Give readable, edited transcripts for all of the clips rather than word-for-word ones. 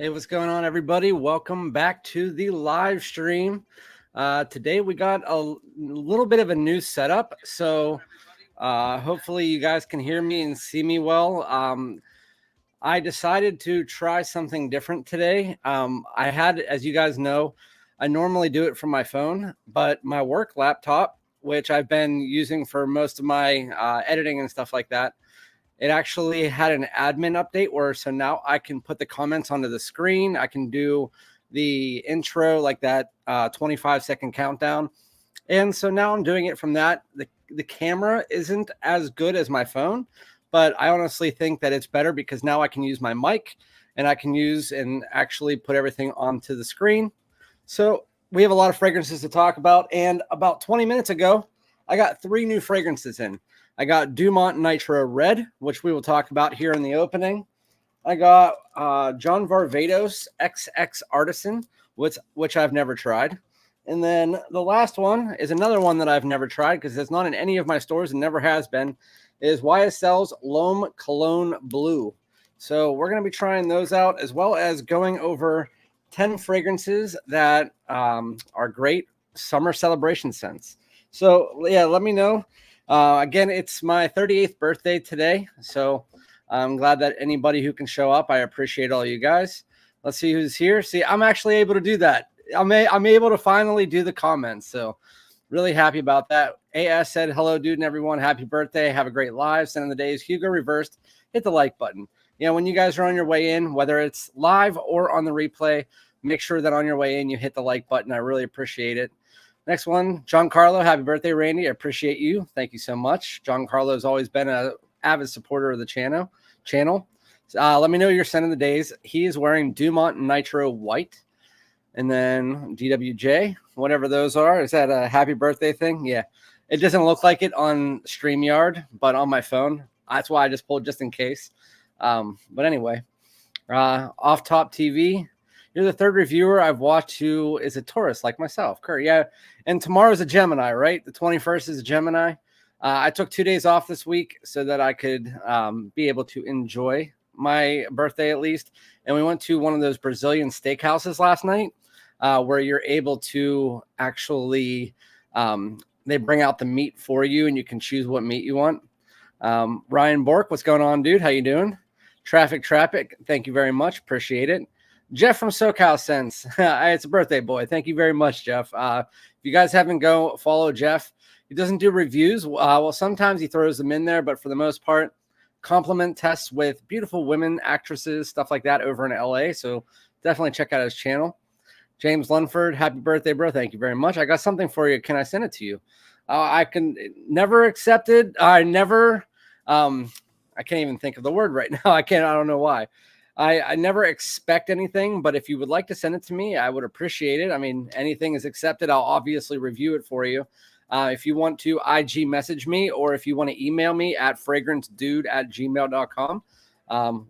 Hey, what's going on, everybody? Welcome back to the live stream. Today we got a little bit of a new setup, so hopefully you guys can hear me and see me well. I decided to try something different today. I had, as you guys know, I normally do it from my phone, but my work laptop, which I've been using for most of my editing and stuff like that, it actually had an admin update where so now I can put the comments onto the screen. I can do the intro, like that 25-second countdown. And so now I'm doing it from that. The camera isn't as good as my phone, but I honestly think that it's better because now I can use my mic and I can use and actually put everything onto the screen. So we have a lot of fragrances to talk about. And about 20 minutes ago, I got 3 new fragrances in. I got Dumont Nitro Red, which we will talk about here in the opening. I got John Varvatos XX Artisan, which I've never tried. And then the last one is another one that I've never tried because it's not in any of my stores and never has been, is YSL's L'Homme Cologne Blue. So we're going to be trying those out as well as going over 10 fragrances that are great summer celebration scents. So yeah, let me know. Again, it's my 38th birthday today, so I'm glad that anybody who can show up. I appreciate all you guys. Let's see who's here. See, I'm actually able to do that. I'm able to finally do the comments, so really happy about that. AS said, hello, dude, and everyone. Happy birthday. Have a great live. Send in the days. Hugo reversed. Hit the like button. You know, when you guys are on your way in, whether it's live or on the replay, make sure that on your way in you hit the like button. I really appreciate it. Next one, John Carlo. Happy birthday, Randy. I appreciate you. Thank you so much. John Carlo has always been an avid supporter of the channel. Let me know your scent of the days. He is wearing Dumont Nitro White. And then DWJ, whatever those are. Is that a happy birthday thing? Yeah. It doesn't look like it on StreamYard, but on my phone. That's why I just pulled just in case. But anyway, Off Top TV. You're the third reviewer I've watched who is a Taurus like myself. Kurt, yeah. And tomorrow's a Gemini, right? The 21st is a Gemini. I took 2 days off this week so that I could be able to enjoy my birthday at least. And we went to one of those Brazilian steakhouses last night where you're able to actually, they bring out the meat for you and you can choose what meat you want. Ryan Bork, what's going on, dude? How you doing? Traffic, thank you very much. Appreciate it. Jeff from SoCal Sense. It's a birthday boy. Thank you very much, Jeff. If you guys haven't go follow Jeff, he doesn't do reviews. Well, sometimes he throws them in there, but for the most part, compliment tests with beautiful women, actresses, stuff like that over in LA. So definitely check out his channel. James Lunford, happy birthday, bro. Thank you very much. I got something for you. Can I send it to you? I can never accept it. I can't even think of the word right now. I don't know why. I never expect anything, but if you would like to send it to me, I would appreciate it. I mean, anything is accepted. I'll obviously review it for you. If you want to IG message me or if you want to email me at FragranceDoud@gmail.com,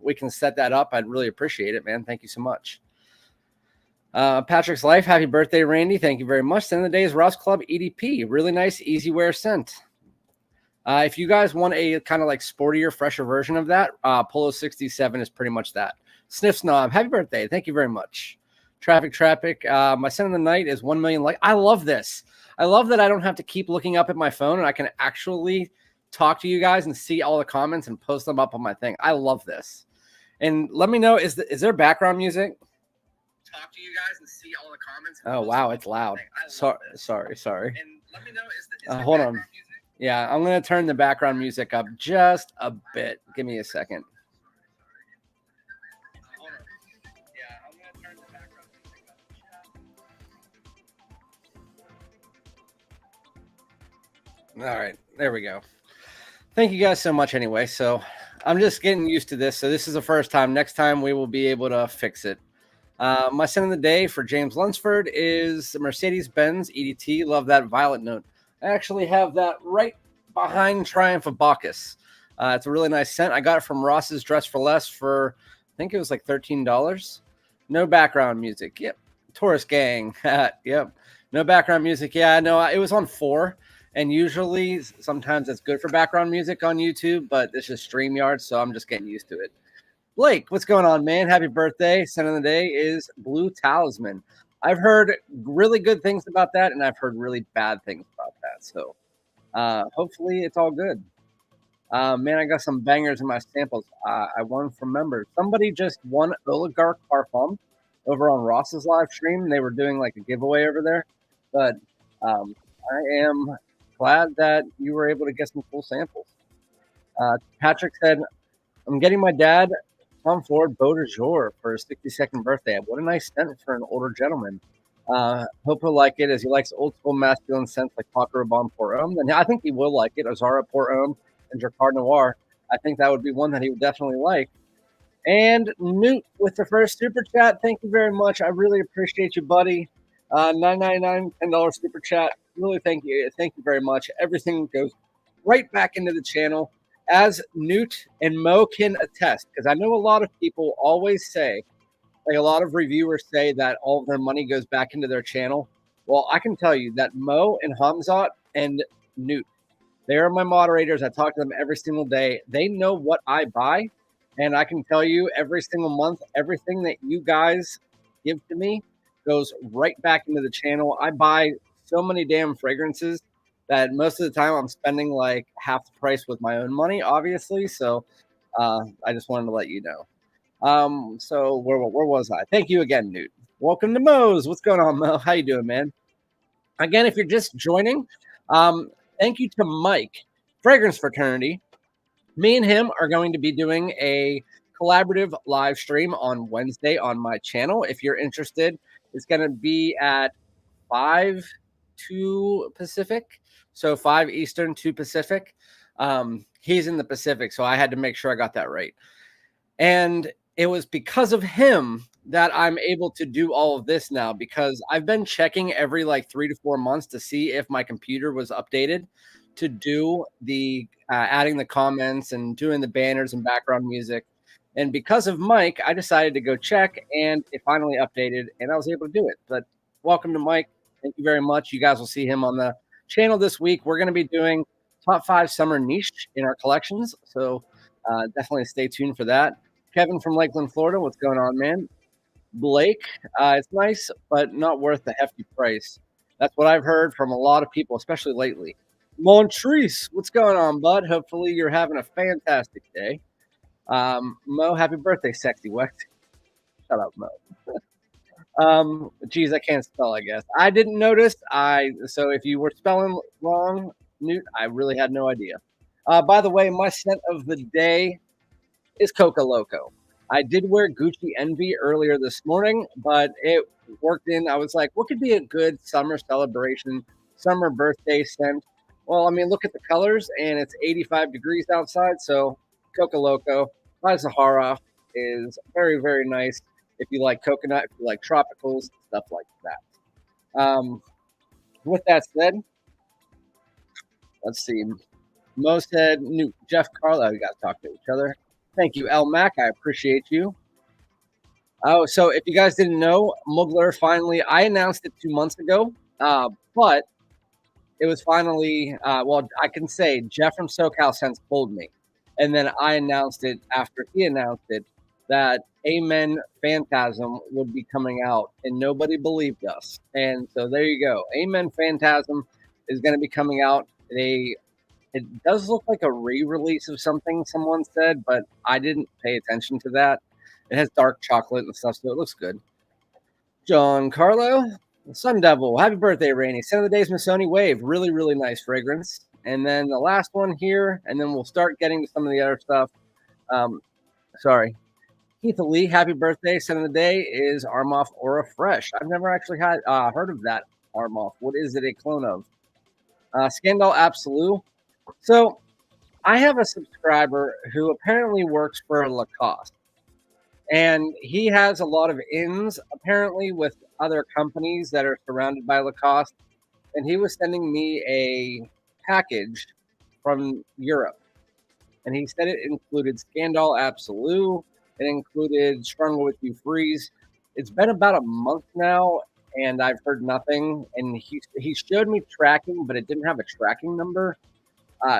we can set that up. I'd really appreciate it, man. Thank you so much. Patrick's Life, happy birthday, Randy. Thank you very much. Send the days, Ross Club EDP. Really nice, easy wear scent. If you guys want a kind of like sportier, fresher version of that, Polo 67 is pretty much that. Sniff Snob, happy birthday. Thank you very much. Traffic. My scent of the night is 1 million. I love this. I love that I don't have to keep looking up at my phone and I can actually talk to you guys and see all the comments and post them up on my thing. I love this. And let me know, is there background music? Talk to you guys and see all the comments. Oh, wow, it's loud. Sorry. And let me know, is there hold on. Music? Yeah, I'm going to turn the background music up just a bit. Give me a second. Hold on. Yeah, I'm going to turn the background music up. All right, there we go. Thank you guys so much anyway. So I'm just getting used to this. So this is the first time. Next time we will be able to fix it. My scent of the day for James Lunsford is Mercedes-Benz EDT. Love that violet note. I actually have that right behind Triumph of Bacchus. It's a really nice scent. I got it from Ross's Dress for Less for, I think it was like $13. No background music. Yep. Taurus Gang. Yep. No background music. Yeah, no, it was on 4. And usually, sometimes it's good for background music on YouTube, but this is StreamYard, so I'm just getting used to it. Blake, what's going on, man? Happy birthday. Scent of the day is Blue Talisman. I've heard really good things about that, and I've heard really bad things about that. So hopefully it's all good. Man, I got some bangers in my samples. I won from members. Somebody just won Oligarch Parfum over on Ross's live stream. They were doing like a giveaway over there. But I am glad that you were able to get some cool samples. Patrick said, I'm getting my dad Tom Ford Beau de Jour for his 62nd birthday. What a nice scent for an older gentleman. Hope he'll like it as he likes old school masculine scents like Paco Rabanne Port Homme. Then I think he will like it. Azara Port Homme and Jacquard Noir. I think that would be one that he would definitely like. And Newt with the first super chat. Thank you very much. I really appreciate you, buddy. $9.99, $10 super chat. Really thank you. Thank you very much. Everything goes right back into the channel, as Newt and Mo can attest, because I know a lot of people always say, like a lot of reviewers say, that all of their money goes back into their channel. Well, I can tell you that Mo and Hamzat and Newt, they are my moderators. I talk to them every single day. They know what I buy, and I can tell you every single month, everything that you guys give to me goes right back into the channel. I buy so many damn fragrances that most of the time I'm spending like half the price with my own money, obviously. So I just wanted to let you know. So where was I? Thank you again, Newt. Welcome to Mo's. What's going on, Mo? How you doing, man? Again, if you're just joining, thank you to Mike, Fragrance Fraternity. Me and him are going to be doing a collaborative live stream on Wednesday on my channel. If you're interested, it's going to be at 5 2 Pacific. So 5 Eastern, 2 Pacific. He's in the Pacific, so I had to make sure I got that right. And it was because of him that I'm able to do all of this now, because I've been checking every like 3 to 4 months to see if my computer was updated to do the adding the comments and doing the banners and background music. And because of Mike, I decided to go check, and it finally updated, and I was able to do it. But welcome to Mike. Thank you very much. You guys will see him on the channel this week. We're going to be doing top 5 summer niche in our collections, so definitely stay tuned for that. Kevin from Lakeland, Florida, what's going on, man? Blake, it's nice, but not worth the hefty price. That's what I've heard from a lot of people, especially lately. Montrese, what's going on, bud? Hopefully you're having a fantastic day. Mo, happy birthday, sexy Wex. Shut up, Mo. Geez, I can't spell, I guess. I didn't notice. So if you were spelling wrong, Newt, I really had no idea. By the way, my scent of the day is Coca Loco. I did wear Gucci Envy earlier this morning, but it worked in. I was like, what could be a good summer celebration, summer birthday scent? Well, I mean, look at the colors, and it's 85 degrees outside, so Coca Loco by Sahara is very, very nice if you like coconut, if you like tropicals, stuff like that. With that said, let's see. Mo said, Jeff Carlo, you guys talk to each other. Thank you, El Mac. I appreciate you. Oh, so if you guys didn't know, Mugler finally, I announced it 2 months ago, but it was finally, well, I can say Jeff from SoCal Sense told me, and then I announced it after he announced it, that Amen Phantasm would be coming out, and nobody believed us. And so there you go. Amen Phantasm is going to be coming out. It does look like a re-release of something someone said, but I didn't pay attention to that. It has dark chocolate and stuff, so it looks good. John Carlo, Sun Devil, happy birthday, Rainy. Scent of the Day's Missoni Wave, really, really nice fragrance. And then the last one here, and then we'll start getting to some of the other stuff. Sorry. Keith Lee, happy birthday. Scent of the day is Armoff Aura Fresh. I've never actually had heard of that Armoff. What is it a clone of? Scandal Absolute. So I have a subscriber who apparently works for Lacoste, and he has a lot of ins apparently with other companies that are surrounded by Lacoste, and he was sending me a package from Europe, and he said it included Scandal Absolute, it included Stronger With You Freeze. It's been about a month now, and I've heard nothing, and he showed me tracking, but it didn't have a tracking number.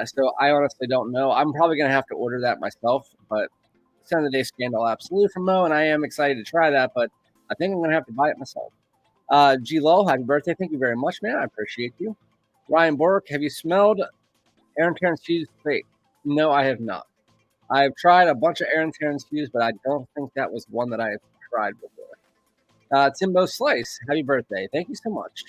So I honestly don't know. I'm probably going to have to order that myself, but Center of the Day Scandal Absolute from Mo, and I am excited to try that, but I think I'm going to have to buy it myself. G. Lowell, happy birthday. Thank you very much, man. I appreciate you. Ryan Bork, have you smelled Aaron Terrence Hughes' fate? No, I have not. I've tried a bunch of Aaron Terrence Hughes, but I don't think that was one that I have tried before. Timbo Slice, happy birthday. Thank you so much.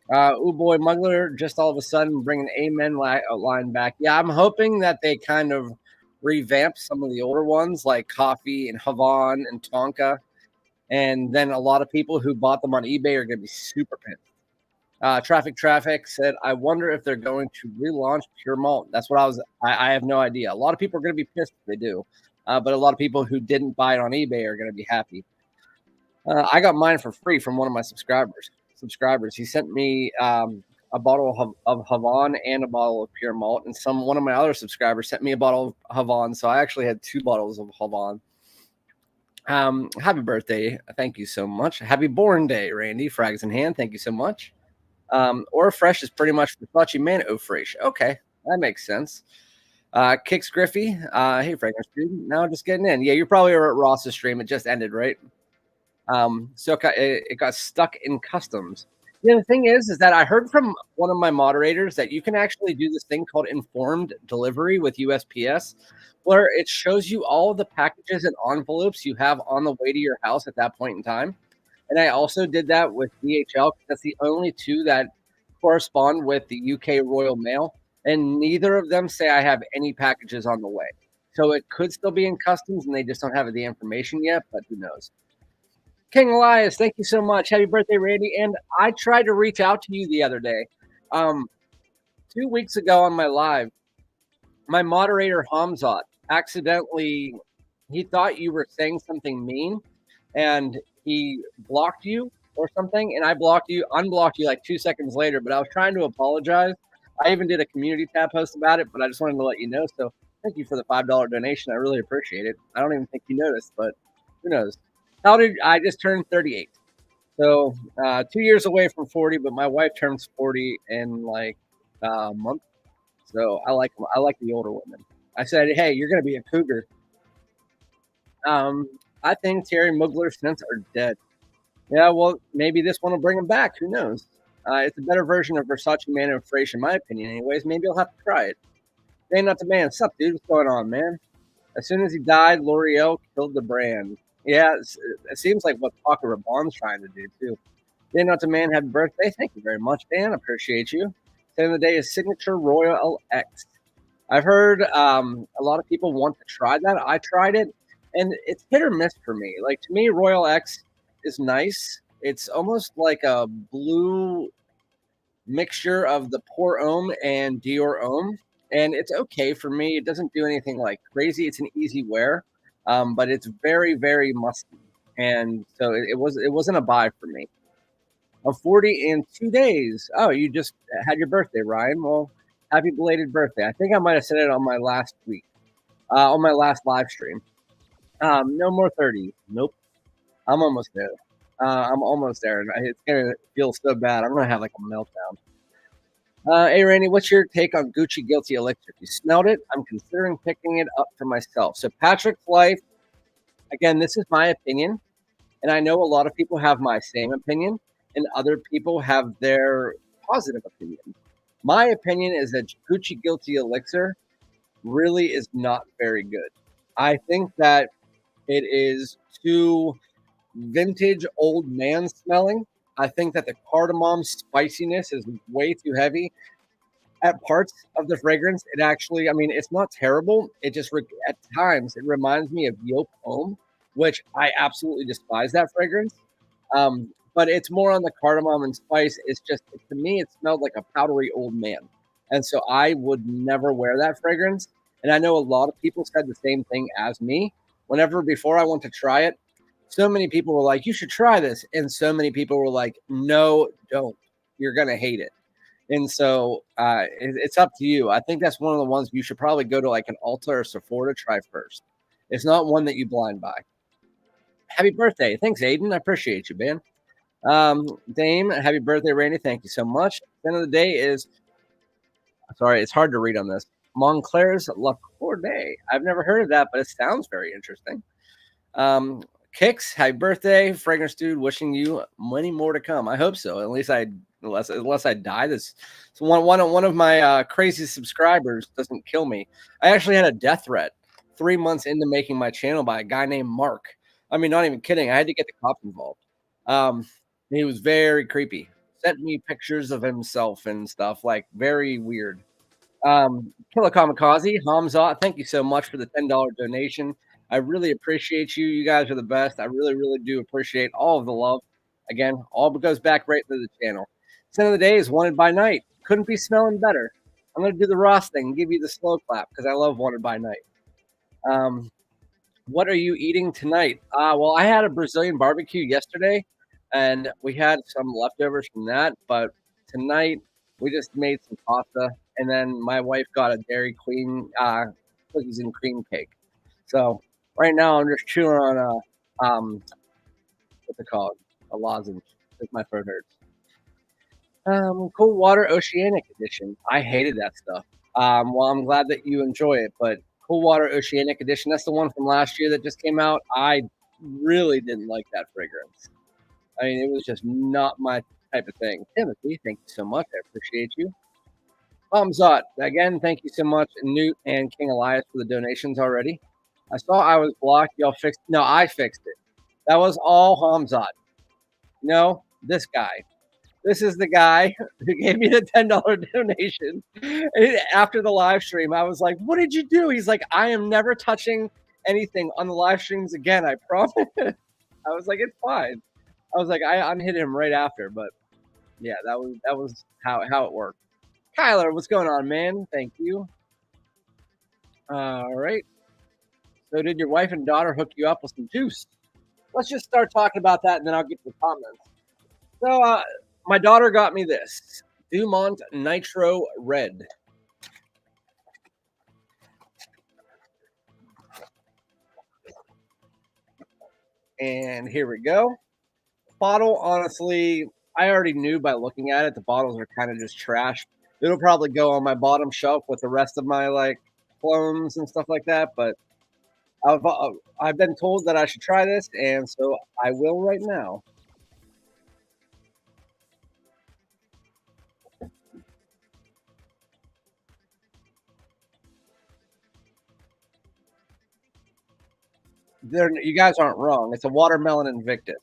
Boy Muggler, just all of a sudden bringing Amen line back. Yeah, I'm hoping that they kind of revamp some of the older ones like Coffee and Havon and Tonka. And then a lot of people who bought them on eBay are going to be super pissed. Traffic said, I wonder if they're going to relaunch Pure Malt. That's what I have no idea. A lot of people are going to be pissed if they do. But a lot of people who didn't buy it on eBay are going to be happy. I got mine for free from one of my subscribers. He sent me a bottle of Havon and a bottle of Pure Malt, and one of my other subscribers sent me a bottle of Havon, so I actually had 2 bottles of Havon. Happy birthday. Thank you so much. Happy born day, Randy. Frags in hand. Thank you so much. Or Fresh is pretty much the Versace Man Fresh. Okay, that makes sense. Kicks Griffey. Hey, Fragrance Dude. Now just getting in. Yeah, you probably were at Ross's stream. It just ended, right? So it got stuck in customs. Yeah, the thing is that I heard from one of my moderators that you can actually do this thing called informed delivery with USPS, where it shows you all of the packages and envelopes you have on the way to your house at that point in time. And I also did that with DHL. That's the only 2 that correspond with the UK Royal Mail, and neither of them say I have any packages on the way. So it could still be in customs, and they just don't have the information yet, but who knows. King Elias, thank you so much. Happy birthday, Randy. And I tried to reach out to you the other day. 2 weeks ago on my live, my moderator, Hamzat, accidentally, he thought you were saying something mean, and he blocked you or something, and I unblocked you like 2 seconds later, but I was trying to apologize. I even did a community tab post about it, but I just wanted to let you know. So thank you for the $5 donation. I really appreciate it. I don't even think you noticed, but who knows? I just turned 38. So 2 years away from 40, but my wife turns 40 in like a month. So I like the older women. I said, hey, you're going to be a cougar. I think Terry Mugler's scents are dead. Yeah, well, maybe this one will bring him back. Who knows? It's a better version of Versace Man Fresh, in my opinion. Anyways, maybe I'll have to try it. Day Not the Man. What's up, dude? What's going on, man? As soon as he died, L'Oreal killed the brand. Yeah, it seems like what Paco Rabanne's trying to do, too. Day Not the Man, happy birthday. Thank you very much, Dan. Appreciate you. Saying the day is Signature Royal X. I've heard a lot of people want to try that. I tried it, and it's hit or miss for me. Like, to me, Royal X is nice. It's almost like a blue mixture of the Pour Homme and Dior Homme, and it's okay for me. It doesn't do anything like crazy. It's an easy wear, but it's very, very musky, and so it wasn't a buy for me. I'm 40 in 2 days. Oh, you just had your birthday, Ryan. Well, happy belated birthday. I think I might have said it on my last week, on my last live stream. No more 30. Nope. I'm almost there. I'm almost there. It's going to feel so bad. I'm going to have like a meltdown. Hey, Randy, what's your take on Gucci Guilty Elixir? If you smelled it, I'm considering picking it up for myself. So Patrick's Life, again, this is my opinion. And I know a lot of people have my same opinion, and other people have their positive opinion. My opinion is that Gucci Guilty Elixir really is not very good. I think that it is too vintage old man smelling. I think that the cardamom spiciness is way too heavy. At parts of the fragrance, it actually, I mean, it's not terrible. It just, at times, it reminds me of Yop Homme, which I absolutely despise that fragrance. But it's more on the cardamom and spice. It's just, to me, it smelled like a powdery old man. And so I would never wear that fragrance. And I know a lot of people said the same thing as me. Before I went to try it, so many people were like, you should try this. And so many people were like, no, don't. You're going to hate it. And so it's up to you. I think that's one of the ones you should probably go to like an Ulta or Sephora to try first. It's not one that you blind buy. Happy birthday. Thanks, Aiden. I appreciate you, man. Dame, happy birthday, Randy. Thank you so much. The end of the day is, sorry, it's hard to read on this. Montclair's La Corday. I've never heard of that, but it sounds very interesting. Kicks, happy birthday, Fragrance Dude. Wishing you many more to come. I hope so. At least unless I die, this so one of my crazy subscribers doesn't kill me. I actually had a death threat 3 months into making my channel by a guy named Mark. I mean, not even kidding. I had to get the cops involved. Um, he was very creepy. Sent me pictures of himself and stuff, like very weird. Killer Kamikaze, Hamza, thank you so much for the $10 donation. I really appreciate you. You guys are the best. I really, really do appreciate all of the love. Again, all goes back right to the channel. Scent of the day is Wanted by Night. Couldn't be smelling better. I'm going to do the Ross thing and give you the slow clap because I love Wanted by Night. What are you eating tonight? Well, I had a Brazilian barbecue yesterday, and we had some leftovers from that. But tonight, we just made some pasta, and then my wife got a Dairy Queen cookies and cream cake. So right now, I'm just chewing on what's it called? A lozenge. Because my throat hurts. Cool Water Oceanic Edition. I hated that stuff. Well, I'm glad that you enjoy it, but Cool Water Oceanic Edition, that's the one from last year that just came out. I really didn't like that fragrance. I mean, it was just not my type of thing. Timothy, thank you so much. I appreciate you. Zot, again, thank you so much. Newt and King Elias for the donations already. I saw I was blocked. Y'all fixed. No, I fixed it. That was all Hamzat. No, this guy. This is the guy who gave me the $10 donation. And after the live stream, I was like, what did you do? He's like, I am never touching anything on the live streams again. I promise. I was like, it's fine. I was like, I unhit him right after. But yeah, that was how it worked. Kyler, what's going on, man? Thank you. All right. So did your wife and daughter hook you up with some juice? Let's just start talking about that, and then I'll get to the comments. So my daughter got me this Dumont Nitro Red. And here we go. Bottle, honestly, I already knew by looking at it. The bottles are kind of just trash. It'll probably go on my bottom shelf with the rest of my like clones and stuff like that. But I've been told that I should try this, and so I will right now. You guys aren't wrong. It's a watermelon Invictus.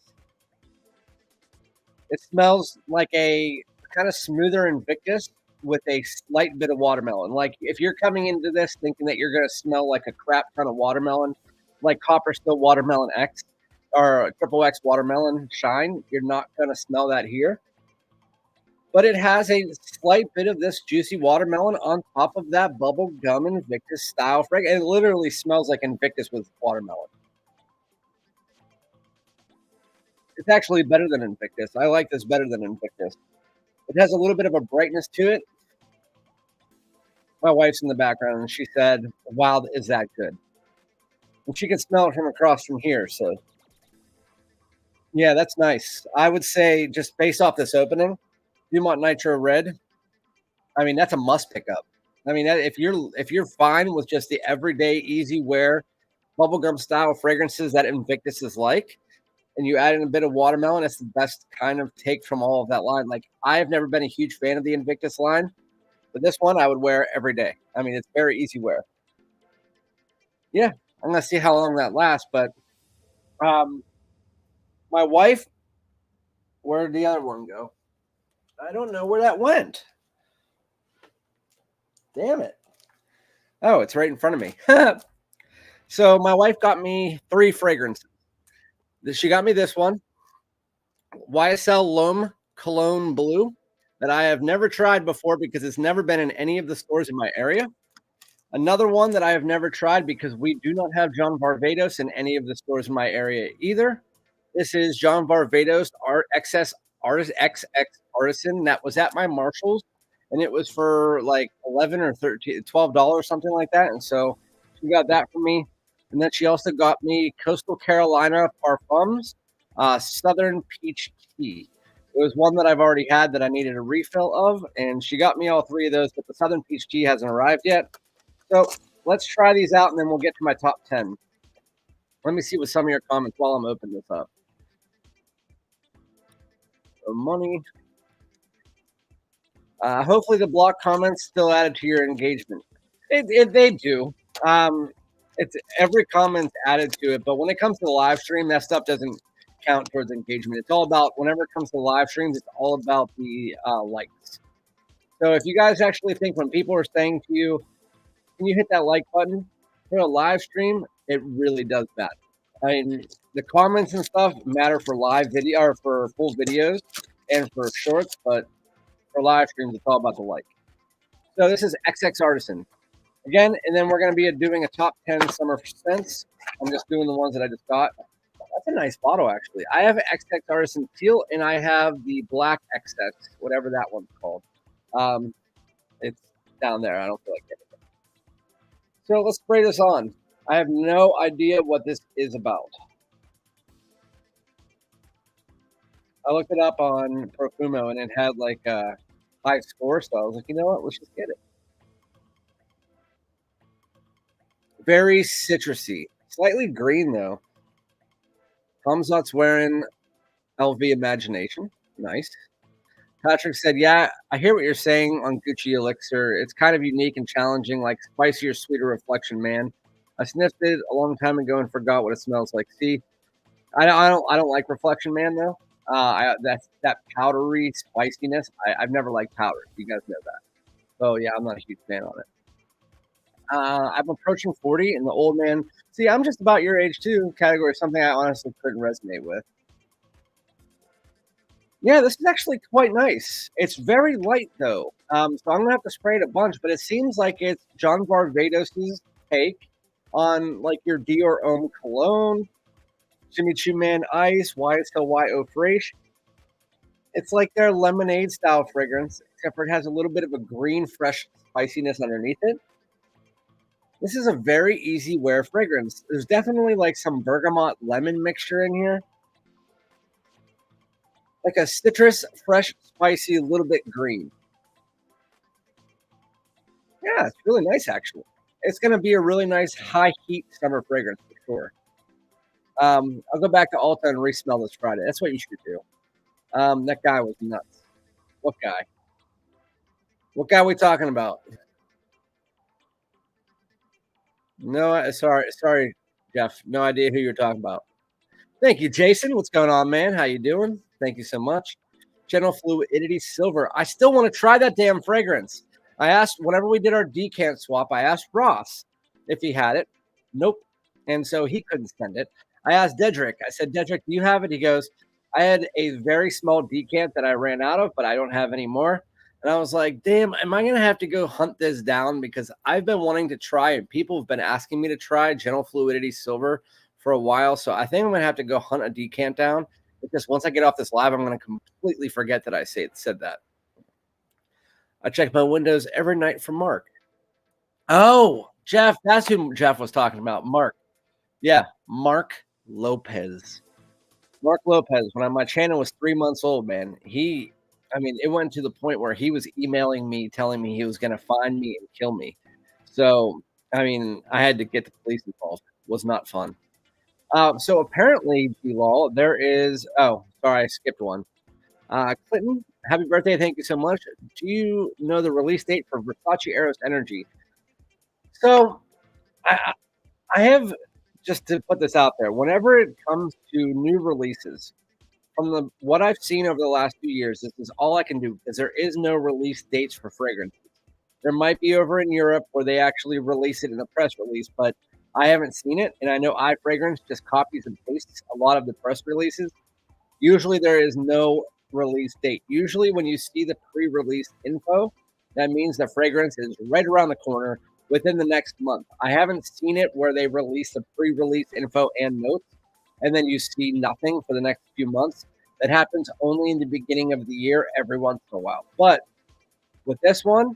It smells like a kind of smoother Invictus with a slight bit of watermelon. Like if you're coming into this thinking that you're going to smell like a crap ton of watermelon, like Copper Still Watermelon X or Triple X Watermelon Shine, you're not going to smell that here. But it has a slight bit of this juicy watermelon on top of that bubble gum Invictus style fragrance. It literally smells like Invictus with watermelon. It's actually better than Invictus. I like this better than Invictus. It has a little bit of a brightness to it. My wife's in the background, and she said, wow, is that good? And she can smell it from across from here. So, yeah, that's nice. I would say just based off this opening, Dumont Nitro Red, I mean, that's a must pick up. I mean, if you're fine with just the everyday easy wear bubblegum style fragrances that Invictus is like, and you add in a bit of watermelon, it's the best kind of take from all of that line. Like, I have never been a huge fan of the Invictus line, but this one I would wear every day. I mean, it's very easy wear. Yeah, I'm going to see how long that lasts, but my wife, where did the other one go? I don't know where that went. Damn it. Oh, it's right in front of me. So my wife got me 3 fragrances. She got me this one, YSL L'Homme Cologne Blue, that I have never tried before because it's never been in any of the stores in my area. Another one that I have never tried because we do not have John Varvatos in any of the stores in my area either. This is John Varvatos XX Artisan that was at my Marshall's, and it was for like $11 or $12, something like that. And so she got that for me. And then she also got me Coastal Carolina Parfums Southern Peach Tea. It was one that I've already had that I needed a refill of, and she got me all 3 of those, but the Southern Peach Tea hasn't arrived yet. So let's try these out, and then we'll get to my top 10. Let me see what some of your comments while I'm opening this up. So money. Hopefully the block comments still added to your engagement. They do. It's every comment's added to it, but when it comes to the live stream, that stuff doesn't count towards engagement. It's all about, whenever it comes to live streams, it's all about the likes. So if you guys actually think when people are saying to you, can you hit that like button for a live stream, it really does that. I mean, the comments and stuff matter for live video or for full videos and for shorts, but for live streams, it's all about the like. So this is XX Artisan. Again, and then we're going to be doing a top 10 summer scents. I'm just doing the ones that I just got. That's a nice bottle, actually. I have XX Artisan Teal, and I have the Black XX, whatever that one's called. It's down there. I don't feel like getting it. So let's spray this on. I have no idea what this is about. I looked it up on Profumo, and it had like a high score, so I was like, you know what? Let's just get it. Very citrusy. Slightly green, though. Hamzat's wearing LV Imagination. Nice. Patrick said, yeah, I hear what you're saying on Gucci Elixir. It's kind of unique and challenging, like spicier, sweeter reflection, man. I sniffed it a long time ago and forgot what it smells like. See, I don't like Reflection Man, though. That powdery spiciness. I've never liked powder. You guys know that. So, yeah, I'm not a huge fan on it. I'm approaching 40, and the old man. See, I'm just about your age too. Category is something I honestly couldn't resonate with. Yeah, this is actually quite nice. It's very light though, so I'm gonna have to spray it a bunch. But it seems like it's John Varvados's take on like your Dior Homme cologne, Jimmy Choo Man Ice, YSL Eau Fraiche. It's like their lemonade style fragrance, except for it has a little bit of a green, fresh spiciness underneath it. This is a very easy wear fragrance. There's definitely like some bergamot lemon mixture in here. Like a citrus, fresh, spicy, a little bit green. Yeah, it's really nice actually. It's going to be a really nice high heat summer fragrance for sure. I'll go back to Ulta and re-smell this Friday. That's what you should do. That guy was nuts. What guy? What guy are we talking about? No, sorry, Jeff. No idea who you're talking about. Thank you, Jason. What's going on, man? How you doing? Thank you so much. General Fluidity Silver. I still want to try that damn fragrance. I asked, whenever we did our decant swap, I asked Ross if he had it. Nope. And so he couldn't send it. I asked Dedrick. I said, Dedrick, do you have it? He goes, I had a very small decant that I ran out of, but I don't have any more. And I was like, damn, am I going to have to go hunt this down? Because I've been wanting to try it. People have been asking me to try General Fluidity Silver for a while. So I think I'm going to have to go hunt a decant down. Because once I get off this live, I'm going to completely forget that I said that. I check my windows every night for Mark. Oh, Jeff. That's who Jeff was talking about. Mark. Yeah, Mark Lopez. Mark Lopez. When my channel was 3 months old, man, it went to the point where he was emailing me, telling me he was going to find me and kill me. So, I had to get the police involved. It was not fun. So apparently, Bilal, there is. Oh, sorry, I skipped one. Clinton, happy birthday! Thank you so much. Do you know the release date for Versace Eros Energy? So, I have, just to put this out there. Whenever it comes to new releases, from what I've seen over the last 2 years, this is all I can do because there is no release dates for fragrances. There might be over in Europe where they actually release it in a press release, but I haven't seen it, and I know iFragrance just copies and pastes a lot of the press releases. Usually there is no release date. Usually when you see the pre-release info, that means the fragrance is right around the corner within the next month. I haven't seen it where they release the pre-release info and notes, and then you see nothing for the next few months. That happens only in the beginning of the year every once in a while. But with this one,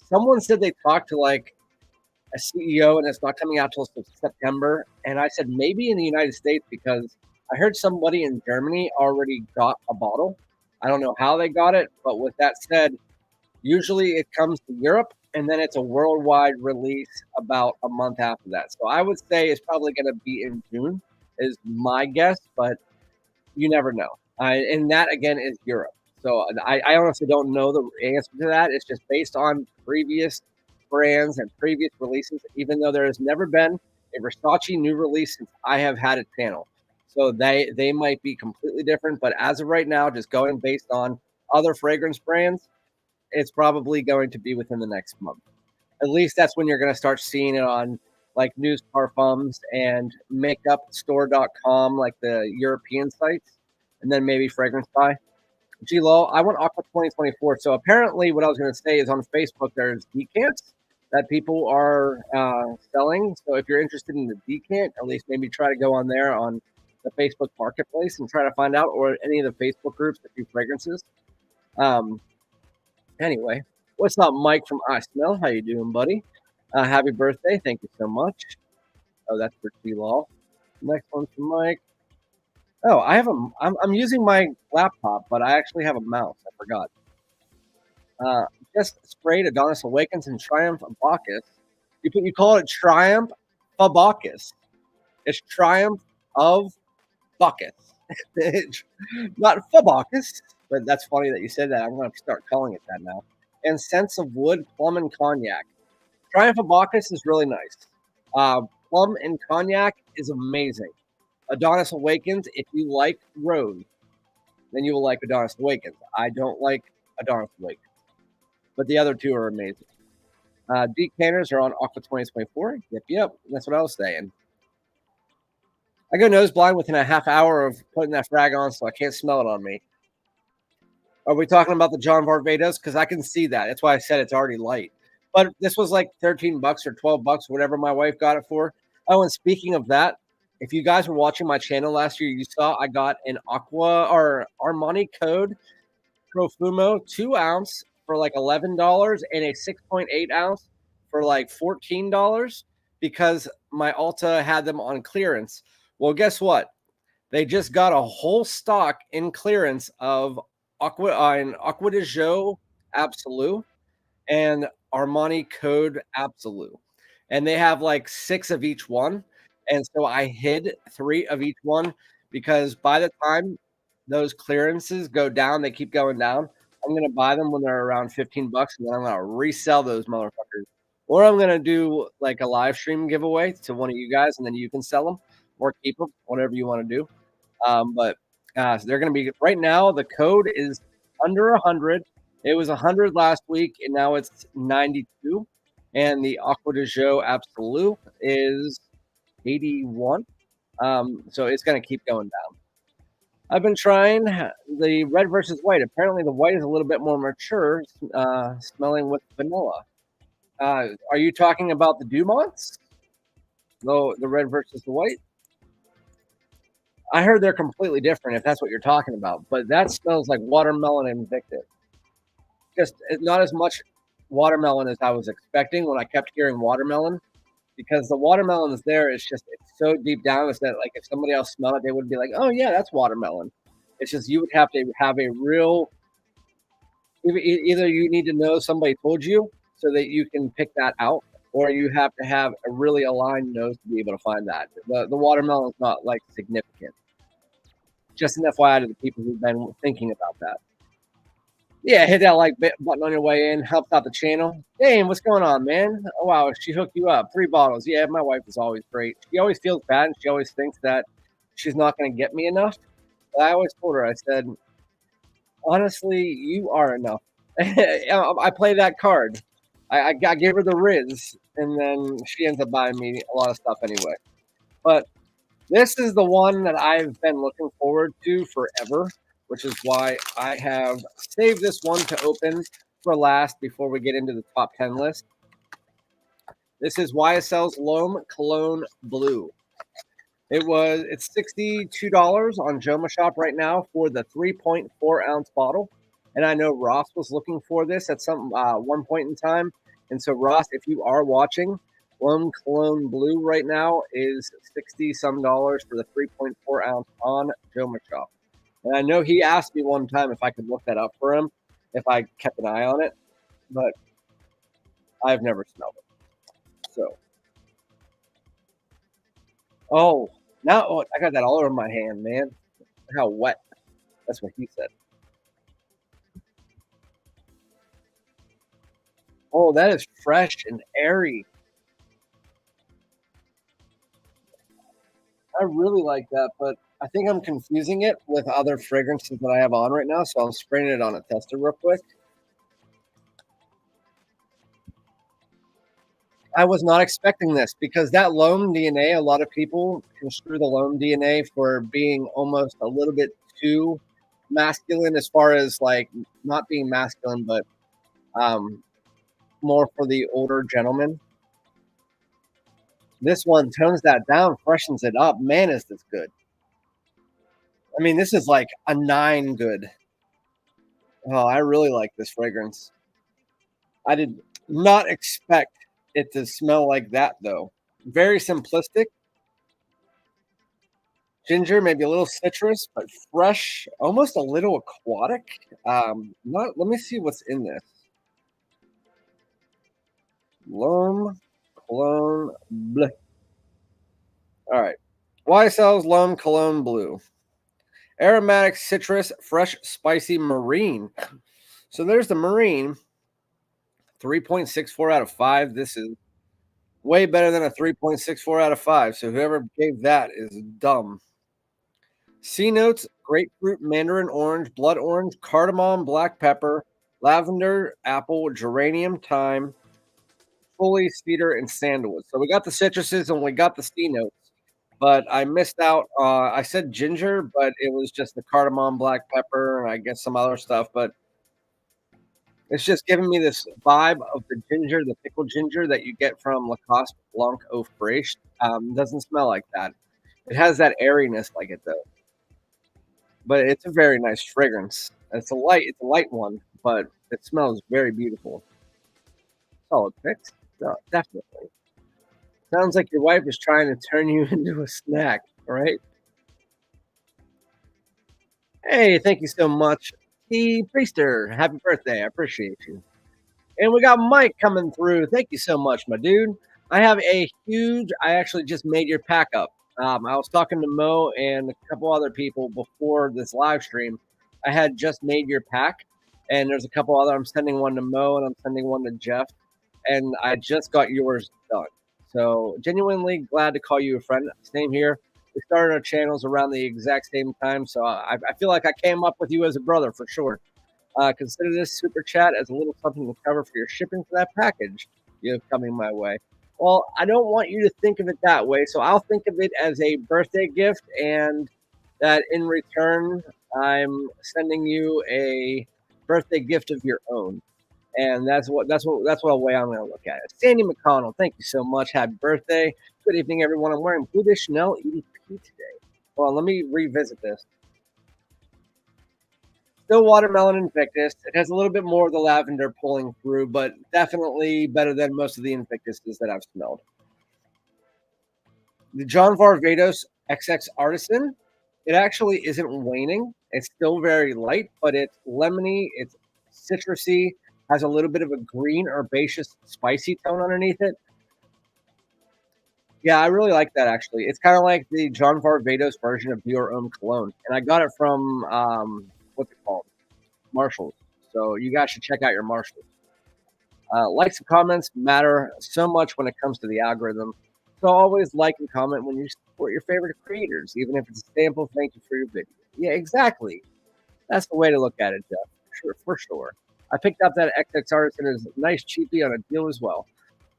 someone said they talked to like a CEO and it's not coming out till September. And I said, maybe in the United States, because I heard somebody in Germany already got a bottle. I don't know how they got it, but with that said, usually it comes to Europe and then it's a worldwide release about a month after that. So I would say it's probably going to be in June, is my guess, but you never know. And that again is Europe. So I honestly don't know the answer to that. It's just based on previous brands and previous releases, even though there has never been a Versace new release since I have had a channel. So they might be completely different, but as of right now, just going based on other fragrance brands, it's probably going to be within the next month. At least that's when you're going to start seeing it on like News Parfums and MakeupStore.com, like the European sites, and then maybe Fragrance Buy. G-Lo, I want Aqua 2024. So apparently, what I was going to say is on Facebook, there's decants that people are selling. So if you're interested in the decant, at least maybe try to go on there on the Facebook Marketplace and try to find out, or any of the Facebook groups that do fragrances. Um, Anyway, what's up, Mike from I Smell? How you doing, buddy? Happy birthday! Thank you so much. Oh, that's for T-Law. Next one's from Mike. Oh, I have I'm using my laptop, but I actually have a mouse. I forgot. Uh, just sprayed Adonis Awakens and Triumph Bacchus. You call it Triumph Bacchus. It's Triumph of Bacchus. Not Bacchus, but that's funny that you said that. I'm going to start calling it that now. And Scents of Wood, Plum, and Cognac. Triumph of Bacchus is really nice. Plum and Cognac is amazing. Adonis Awakens, if you like Rose, then you will like Adonis Awakens. I don't like Adonis Awakens, but the other two are amazing. Decanters are on Aqua 2024. Yep. That's what I was saying. I go nose blind within a half hour of putting that frag on, so I can't smell it on me. Are we talking about the John Varvatos? Because I can see that. That's why I said it's already light. But this was like $13 or $12, whatever my wife got it for. Oh, and speaking of that, if you guys were watching my channel last year, you saw I got an Aqua or Armani Code Profumo 2 ounce for like $11 and a 6.8 ounce for like $14 because my Ulta had them on clearance. Well, guess what? They just got a whole stock in clearance of Aqua de Jo Absolute and Armani Code Absolute. And they have like 6 of each one. And so I hid 3 of each one because by the time those clearances go down, they keep going down. I'm going to buy them when they're around $15 and then I'm going to resell those motherfuckers. Or I'm going to do like a live stream giveaway to one of you guys and then you can sell them or keep them, whatever you want to do. But so they're going to be right now. The code is under 100. It was 100 last week, and now it's 92. And the Aqua de Jo Absolute is 81. So it's going to keep going down. I've been trying the red versus white. Apparently, the white is a little bit more mature, smelling with vanilla. Are you talking about the Dumonts? The red versus the white? I heard they're completely different if that's what you're talking about, but that smells like watermelon and Invictus. Just not as much watermelon as I was expecting when I kept hearing watermelon because the watermelon is there. It's so deep down. It's that like if somebody else smelled it, they would be like, oh, yeah, that's watermelon. It's just you would have to have a real either you need to know somebody told you so that you can pick that out, or you have to have a really aligned nose to be able to find that. The watermelon is not like significant. Just an FYI to the people who've been thinking about that. Yeah, hit that like button on your way in. Helps out the channel. Dane, what's going on, man? Oh, wow, she hooked you up. 3 bottles. Yeah, my wife is always great. She always feels bad, and she always thinks that she's not going to get me enough. But I always told her, I said, honestly, you are enough. I play that card. I give her the Riz, and then she ends up buying me a lot of stuff anyway. But this is the one that I've been looking forward to forever, which is why I have saved this one to open for last before we get into the top 10 list. This is YSL's L'Homme Cologne Blue. It's $62 on Joma Shop right now for the 3.4 ounce bottle. And I know Ross was looking for this at some one point in time. And so Ross, if you are watching, L'Homme Cologne Blue right now is $60 some for the 3.4 ounce on Joma Shop. And I know he asked me one time if I could look that up for him, if I kept an eye on it. But I've never smelled it. So, oh, now oh, I got that all over my hand, man. How wet. That's what he said. Oh, that is fresh and airy. I really like that, but I think I'm confusing it with other fragrances that I have on right now, so I'm spraying it on a tester real quick. I was not expecting this because that loam DNA, a lot of people construe the loam DNA for being almost a little bit too masculine as far as like not being masculine, but um, more for the older gentleman. This one tones that down, freshens it up. Man, is this good. I mean, this is like a 9 good. Oh, I really like this fragrance. I did not expect it to smell like that though. Very simplistic. Ginger, maybe a little citrus, but fresh, almost a little aquatic. Not. Let me see what's in this. Loam, cologne, bleh. All right. YSL's Loam Cologne Blue. Aromatic citrus, fresh, spicy marine. So there's the marine. 3.64 out of 5. This is way better than a 3.64 out of 5. So whoever gave that is dumb. C notes: grapefruit, mandarin orange, blood orange, cardamom, black pepper, lavender, apple, geranium, thyme, fully cedar, and sandalwood. So we got the citruses and we got the C notes, but I missed out. I said ginger, but it was just the cardamom, black pepper, and I guess some other stuff. But it's just giving me this vibe of the ginger, the pickled ginger that you get from Lacoste Blanc Eau Fraiche. Doesn't smell like that. It has that airiness like it though. But it's a very nice fragrance. It's a light one, but it smells very beautiful. Solid picks, definitely. Sounds like your wife is trying to turn you into a snack, right? Hey, thank you so much, T Priester. Happy birthday! I appreciate you. And we got Mike coming through. Thank you so much, my dude. I have a huge. I actually just made your pack up. I was talking to Mo and a couple other people before this live stream. I had just made your pack, and there's a couple other. I'm sending one to Mo and I'm sending one to Jeff, and I just got yours done. So genuinely glad to call you a friend. Same here. We started our channels around the exact same time, so I feel like I came up with you as a brother for sure. Consider this super chat as a little something to cover for your shipping for that package you have coming my way. Well, I don't want you to think of it that way, so I'll think of it as a birthday gift, and that in return, I'm sending you a birthday gift of your own, and that's what way I'm going to look at it. Sandy McConnell, thank you so much. Happy birthday! Good evening, everyone. I'm wearing Blue de Chanel EDP today. Well, let me revisit this. Still watermelon Invictus. It has a little bit more of the lavender pulling through, but definitely better than most of the Invictuses that I've smelled. The John Varvatos XX Artisan, it actually isn't waning. It's still very light, but it's lemony, it's citrusy, has a little bit of a green herbaceous spicy tone underneath it. Yeah, I really like that actually. It's kind of like the John Varvatos version of Dior Homme Cologne. And I got it from what's it called? Marshalls. So you guys should check out your Marshalls. Likes and comments matter so much when it comes to the algorithm. So always like and comment when you support your favorite creators, even if it's a sample. Thank you for your video. Yeah, exactly. That's the way to look at it, Jeff. Sure, for sure. I picked up that XX Artisan as a nice cheapie on a deal as well.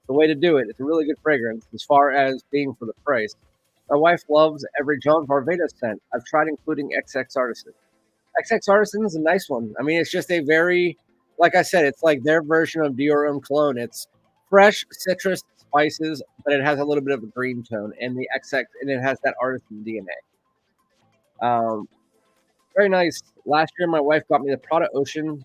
The way to do it. It's a really good fragrance as far as being for the price. My wife loves every John Varvatos scent. I've tried including XX Artisan. XX Artisan is a nice one. I mean, it's just a very, like I said, it's like their version of Dior Homme Cologne. It's fresh citrus spices, but it has a little bit of a green tone, and the XX, and it has that artisan DNA. Very nice. Last year, my wife got me the Prada Ocean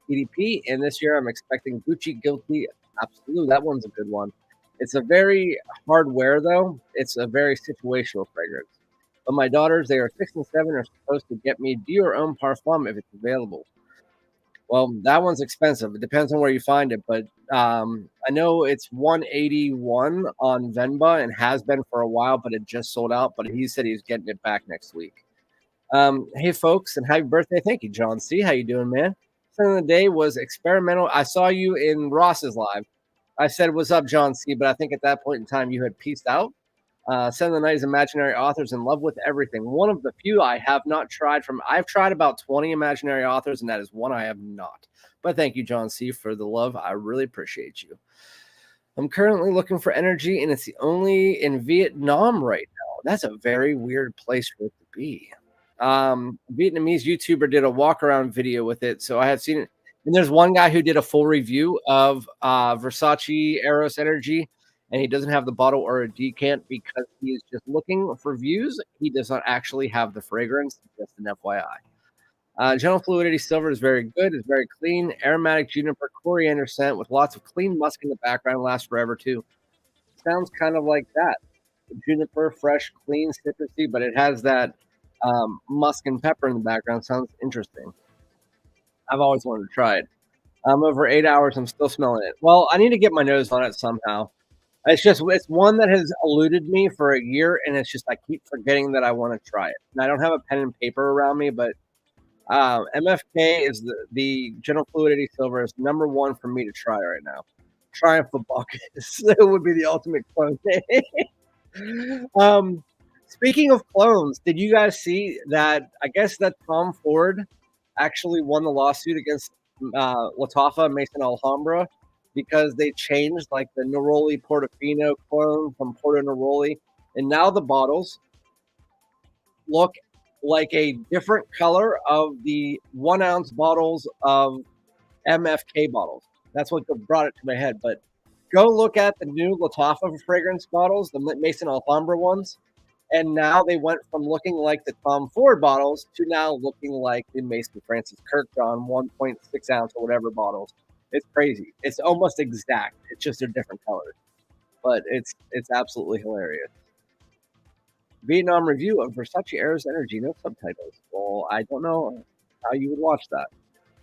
EDP, and this year I'm expecting Gucci Guilty Absolute. That one's a good one. It's a very hard wear, though. It's a very situational fragrance. But my daughters, they are 6 and 7, are supposed to get me Dior Homme Parfum if it's available. Well, that one's expensive. It depends on where you find it, but I know it's 181 on Venba and has been for a while, but it just sold out. But he said he's getting it back next week. Hey folks, and happy birthday! Thank you, John C. How you doing, man? Son of the day was experimental. I saw you in Ross's live. I said, "What's up, John C?" But I think at that point in time you had peaced out. Seven of the Night is imaginary authors in love with everything. One of the few I have not tried from. I've tried about 20 imaginary authors, and that is one I have not. But thank you, John C, for the love. I really appreciate you. I'm currently looking for energy, and it's the only in Vietnam right now. That's a very weird place for it to be. Vietnamese YouTuber did a walk around video with it, so I have seen it. And there's one guy who did a full review of Versace Eros Energy, and he doesn't have the bottle or a decant because he is just looking for views. He does not actually have the fragrance, just an FYI. General Fluidity Silver is very good. It's very clean. Aromatic juniper coriander scent with lots of clean musk in the background. Lasts forever too. Sounds kind of like that. Juniper, fresh, clean, citrusy, but it has that musk and pepper in the background. Sounds interesting. I've always wanted to try it. I'm over 8 hours. I'm still smelling it. Well, I need to get my nose on it somehow. It's one that has eluded me for a year, and it's just I keep forgetting that I want to try it. And I don't have a pen and paper around me, but MFK is the General Fluidity Silver is number one for me to try right now. Triumph of Bacchus. It would be the ultimate clone. Speaking of clones, did you guys see that? I guess that Tom Ford actually won the lawsuit against Latafa Mason Alhambra because they changed like the Neroli Portofino clone from Porto Neroli, and now the bottles look like a different color of the 1 ounce bottles of MFK bottles. That's what brought it to my head. But go look at the new Latafa fragrance bottles, the Mason Alhambra ones. And now they went from looking like the Tom Ford bottles to now looking like the Mason Francis Kirkjohn 1.6 ounce or whatever bottles. It's crazy. It's almost exact. It's just a different color. But it's absolutely hilarious. Vietnam review of Versace Eros Energy, no subtitles. Well, I don't know how you would watch that.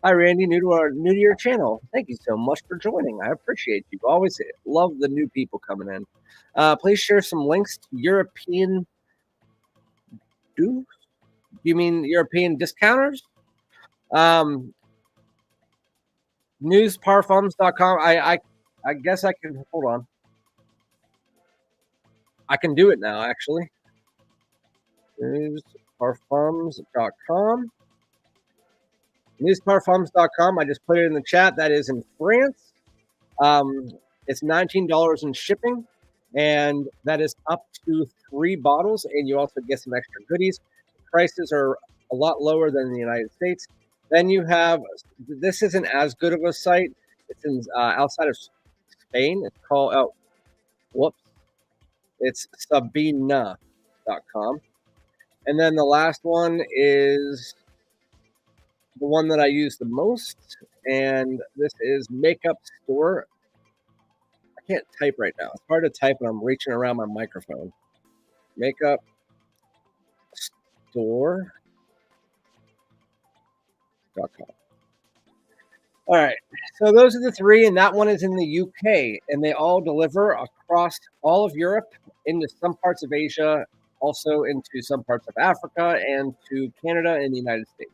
Hi, Randy, new to your channel. Thank you so much for joining. I appreciate you. Always love the new people coming in. Please share some links to European. Do you mean European discounters? Newsparfums.com. I guess I can hold on. I can do it now, actually. Newsparfums.com. Newsparfums.com. I just put it in the chat. That is in France. It's $19 in shipping, and that is up to 3 bottles, and you also get some extra goodies. Prices are a lot lower than in the United States. Then you have, this isn't as good of a site. It's in outside of Spain. It's called, it's Sabina.com. And then the last one is the one that I use the most, and this is Makeup Store. I can't type right now. It's hard to type when I'm reaching around my microphone. Makeup Store.com. All right, so those are the 3, and that one is in the UK, and they all deliver across all of Europe, into some parts of Asia, also into some parts of Africa, and to Canada and the United States.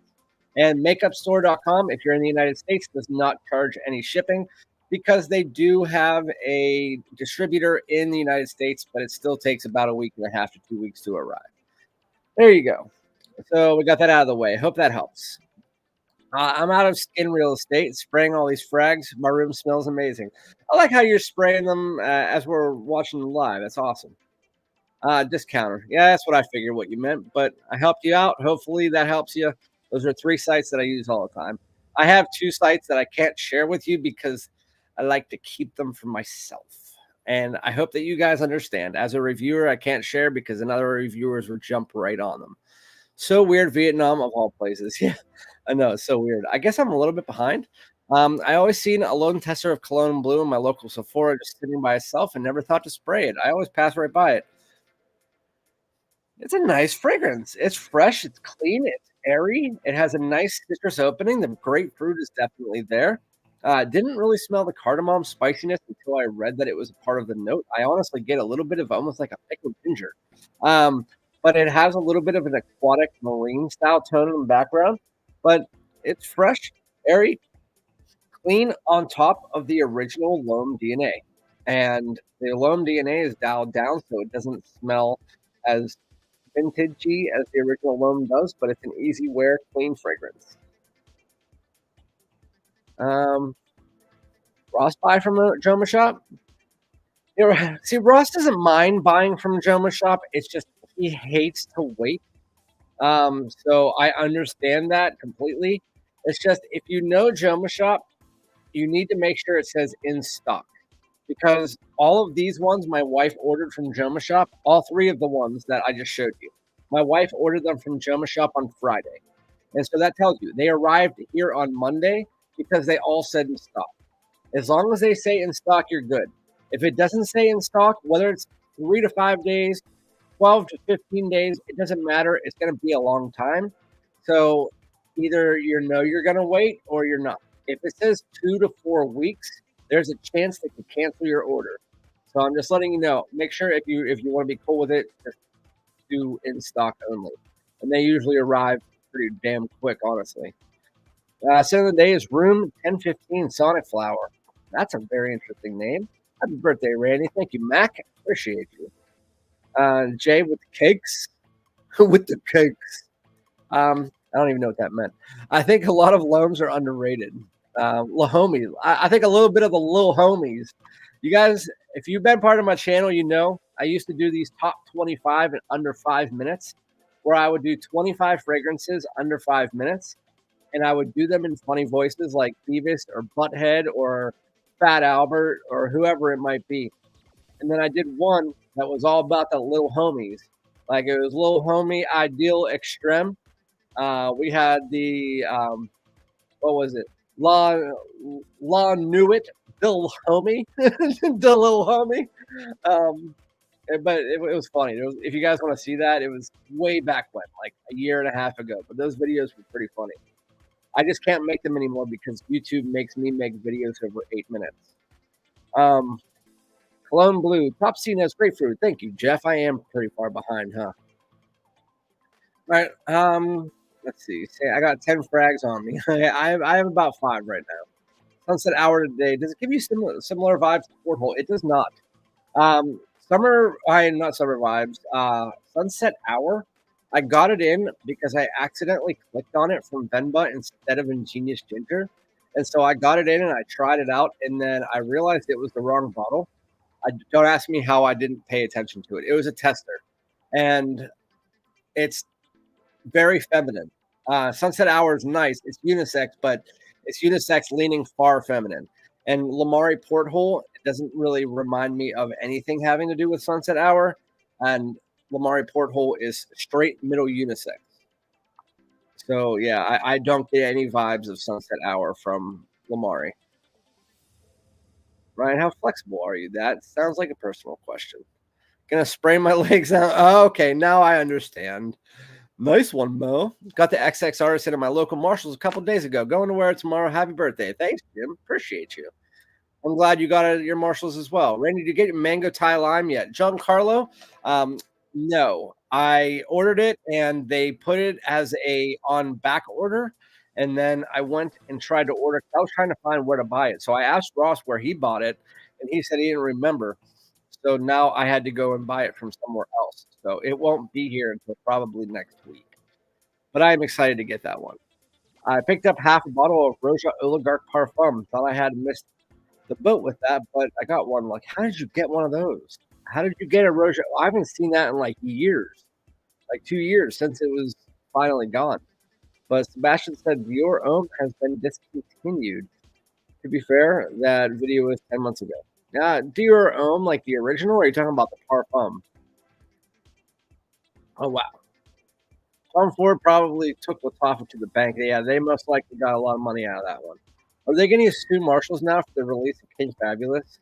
And makeupstore.com, if you're in the United States, does not charge any shipping because they do have a distributor in the United States, but it still takes about a week and a half to 2 weeks to arrive. There you go. So we got that out of the way. Hope that helps. I'm out of skin real estate, spraying all these frags. My room smells amazing. I like how you're spraying them as we're watching them live. That's awesome. Discounter. Yeah, that's what I figured what you meant, but I helped you out. Hopefully that helps you. Those are 3 sites that I use all the time. I have 2 sites that I can't share with you because I like to keep them for myself. And I hope that you guys understand. As a reviewer, I can't share because another reviewers will jump right on them. So weird, Vietnam of all places. Yeah, I know, it's so weird. I guess I'm a little bit behind. I always seen a lone tester of Cologne Blue in my local Sephora just sitting by itself and never thought to spray it. I always pass right by it. It's a nice fragrance. It's fresh. It's clean. It's airy. It has a nice citrus opening. The grapefruit is definitely there. Didn't really smell the cardamom spiciness until I read that it was a part of the note. I honestly get a little bit of almost like a pickled ginger. Um, but it has a little bit of an aquatic marine style tone in the background. But it's fresh, airy, clean on top of the original loam DNA. And the loam DNA is dialed down so it doesn't smell as vintagey as the original loam does, but it's an easy wear, clean fragrance. Um, Ross buy from a Joma shop. You know, see, Ross doesn't mind buying from Joma shop. It's just he hates to wait. So I understand that completely. It's just if you know Joma shop, you need to make sure it says in stock because all of these ones my wife ordered from Joma shop, all three of the ones that I just showed you, my wife ordered them from Joma shop on Friday. And so that tells you they arrived here on Monday because they all said in stock. As long as they say in stock, you're good. If it doesn't say in stock, whether it's 3 to 5 days, 12 to 15 days, it doesn't matter. It's going to be a long time. So either you know you're going to wait or you're not. If it says 2 to 4 weeks, there's a chance they could cancel your order. So I'm just letting you know. Make sure if you want to be cool with it, just do in stock only. And they usually arrive pretty damn quick, honestly. Scent of the day is Room 1015 Sonic Flower. That's a very interesting name. Happy birthday, Randy. Thank you, Mac. Appreciate you. Jay with the cakes. With the cakes. I don't even know what that meant. I think a lot of loams are underrated. Little homies. I think a little bit of the little homies. You guys, if you've been part of my channel, you know I used to do these top 25 in under 5 minutes, where I would do 25 fragrances under 5 minutes, and I would do them in funny voices like Beavis or Butthead or Fat Albert or whoever it might be. And then I did one that was all about the little homies. Like it was Little Homie Ideal Extreme. We had the what was it? La knew it, the little homie, the little homie. Um, but it was funny. If you guys want to see that, it was way back when, like a year and a half ago. But those videos were pretty funny. I just can't make them anymore because YouTube makes me make videos over 8 minutes. Cologne Blue, Top C knows grapefruit. Thank you, Jeff. I am pretty far behind, huh? All right. Let's see. Say I got 10 frags on me. I have about 5 right now. Sunset Hour today. Does it give you similar vibes to Porthole? It does not. Not summer vibes. Sunset Hour. I got it in because I accidentally clicked on it from Venba instead of Ingenious Ginger. And so I got it in and I tried it out, and then I realized it was the wrong bottle. Don't ask me how I didn't pay attention to it. It was a tester, and it's very feminine. Sunset Hour is nice. It's unisex, but it's unisex leaning far feminine. And Lamari Porthole doesn't really remind me of anything having to do with Sunset Hour. And Lamari Porthole is straight middle unisex. So, yeah, I don't get any vibes of Sunset Hour from Lamari. Ryan, how flexible are you? That sounds like a personal question. Gonna sprain my legs out. Oh, okay, now I understand. Nice one, Mo. Got the XX artist in at my local Marshalls a couple days ago. Going to wear it tomorrow. Happy birthday. Thanks, Jim. Appreciate you. I'm glad you got it at your Marshalls as well. Randy, did you get your mango Thai lime yet? Giancarlo? No. I ordered it and they put it as a on back order. And then I went and tried to order. I was trying to find where to buy it. So I asked Ross where he bought it, and he said he didn't remember. So now I had to go and buy it from somewhere else. So it won't be here until probably next week. But I am excited to get that one. I picked up half a bottle of Roja Oligarch Parfum. Thought I had missed the boat with that, but I got one. Like, how did you get one of those? How did you get a Roja? I haven't seen that in like years, like 2 years since it was finally gone. But Sebastian said Dior Homme has been discontinued. To be fair, that video was 10 months ago. Dior Homme, like the original, or are you talking about the Parfum? Oh, wow. Tom Ford probably took Latifah to the bank. Yeah, they most likely got a lot of money out of that one. Are they going to sue Marshalls now for the release of King Fabulous?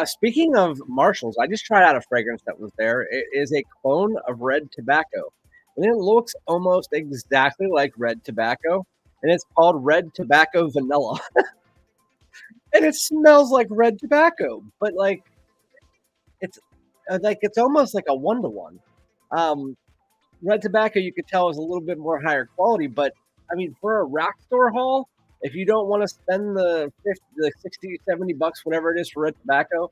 Speaking of Marshalls, I just tried out a fragrance that was there. It is a clone of Red Tobacco. and it looks almost exactly like red tobacco, and it's called red tobacco vanilla, and it smells like red tobacco, but it's it's almost like a one to one. Um, Red tobacco, you could tell, is a little bit more higher quality, but I mean, for a rack store haul, if you don't want to spend the 50, the 60, $70, whatever it is for red tobacco,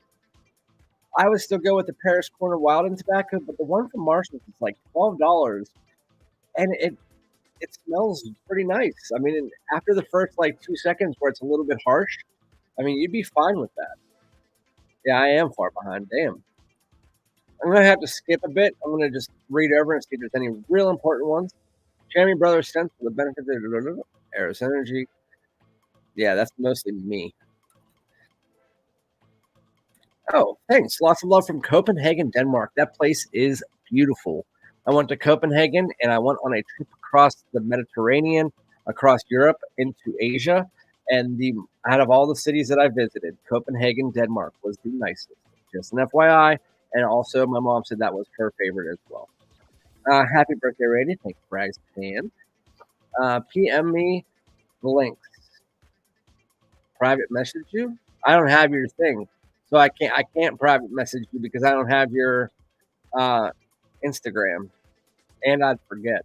I would still go with the Paris Corner Wild and Tobacco, but the one from Marshalls is like $12, and it smells pretty nice. I mean, after the first like 2 seconds where it's a little bit harsh, I mean, you'd be fine with that. Yeah, I am far behind. Damn. I'm gonna have to skip a bit. I'm gonna just read over and see if there's any real important ones. Chamois Brothers scent for the benefit of Eris Energy. Yeah, that's mostly me. Oh, thanks. Lots of love from Copenhagen, Denmark. That place is beautiful. I went to Copenhagen and I went on a trip across the Mediterranean, across Europe into Asia. And the out of all the cities that I visited, Copenhagen, Denmark was the nicest. Just an FYI. And also, my mom said that was her favorite as well. Happy birthday, Randy. Thank you, Brag's fan. PM me the links. Private message you. I don't have your thing, so I can't private message you because I don't have your uh, Instagram, and I'd forget.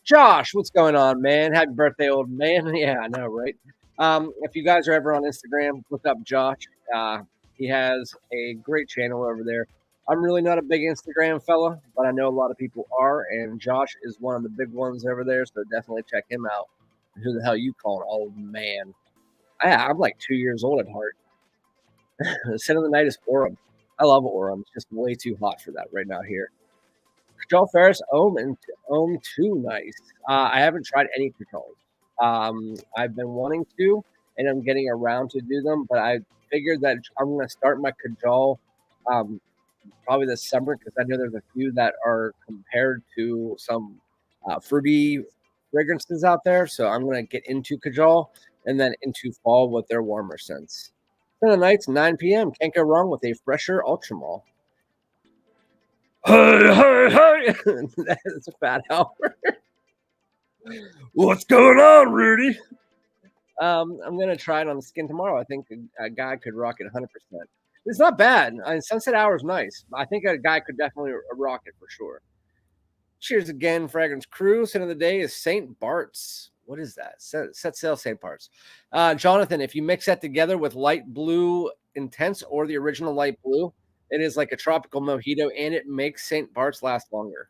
Josh, what's going on, man? Happy birthday, old man. Yeah, I know, right? If you guys are ever on Instagram, look up Josh. He has a great channel over there. I'm really not a big Instagram fella, but I know a lot of people are, and Josh is one of the big ones over there, so definitely check him out. Who the hell you call an old man? I'm like 2 years old at heart. The scent of the night is Orem. I love Orem. It's just way too hot for that right now here. Joel Ferris, Ohm 2, nice. I haven't tried any controls. I've been wanting to, and I'm getting around to do them, but I figured that I'm going to start my cajole probably this summer because I know there's a few that are compared to some fruity fragrances out there. So I'm going to get into cajole and then into fall with their warmer scents. Then the nights, 9 p.m. Can't go wrong with a fresher Ultramall. Hey, hey, hey! That's a fat hour. What's going on, Rudy? I'm gonna try it on the skin tomorrow. I think a guy could rock it 100%. It's not bad. I mean, sunset hour is nice. I think a guy could definitely rock it for sure. Cheers again, Fragrance Crew. Scent of the day is St. Bart's. What is that? Set sail, St. Bart's. Jonathan, if you mix that together with light blue intense or the original light blue, it is like a tropical mojito, and it makes St. Bart's last longer.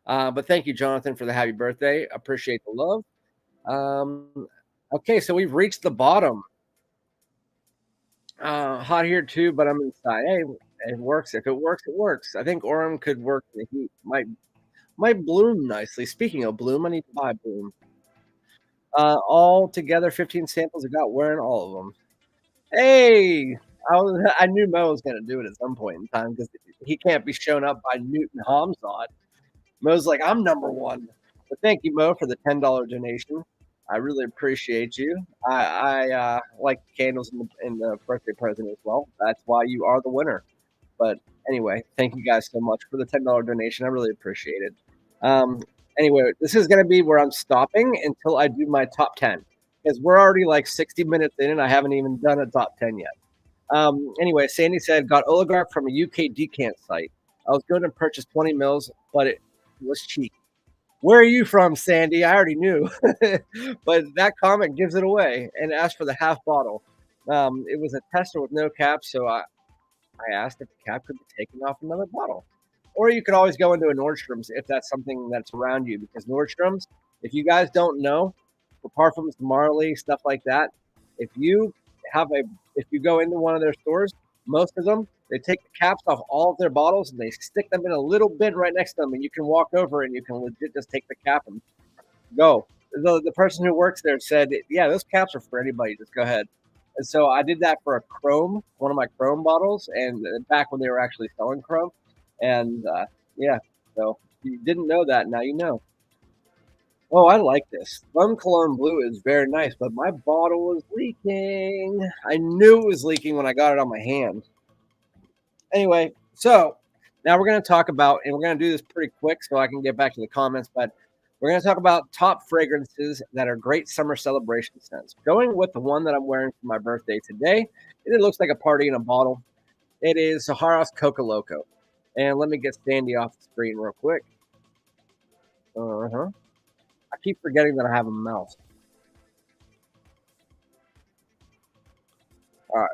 But thank you, Jonathan, for the happy birthday. Appreciate the love. Okay, so we've reached the bottom. Hot here too, but I'm inside. Hey, it works. If it works, it works. I think Orem could work in the heat. Might bloom nicely. Speaking of bloom, I need to buy bloom. All together, 15 samples. I got wearing all of them. Hey, I knew Mo was going to do it at some point in time because he can't be shown up by Newton Hamzat. Mo's like, I'm number one. But thank you, Mo, for the $10 donation. I really appreciate you. I like candles in the birthday present as well. That's why you are the winner. But anyway, thank you guys so much for the $10 donation. I really appreciate it. Anyway, this is going to be where I'm stopping until I do my top 10 because we're already like 60 minutes in and I haven't even done a top 10 yet. Anyway, Sandy said, got Oligarch from a UK decant site. I was going to purchase 20 mils, but it was cheap. Where are you from, Sandy? I already knew. But that comment gives it away and asked for the half bottle. It was a tester with no cap, so I asked if the cap could be taken off another bottle. Or you could always go into a Nordstrom's if that's something that's around you. Because Nordstrom's, if you guys don't know, for parfums, Marley, stuff like that, if you go into one of their stores, most of them, they take the caps off all of their bottles and they stick them in a little bin right next to them, and you can walk over and you can legit just take the cap and go. The person who works there said, yeah, those caps are for anybody. Just go ahead. And so I did that for one of my Chrome bottles, and back when they were actually selling Chrome. And yeah, so if you didn't know that, now you know. Oh, I like this. Lum Cologne Blue is very nice, but my bottle was leaking. I knew it was leaking when I got it on my hand. Anyway, so Now we're going to talk about, and we're going to do this pretty quick so I can get back to the comments, but we're going to talk about top fragrances that are great summer celebration scents. Going with the one that I'm wearing for my birthday today, it looks like a party in a bottle. It is Sahara's Coca Loco. And let me get Sandy off the screen real quick. Uh-huh. I keep forgetting that I have a mouse. All right.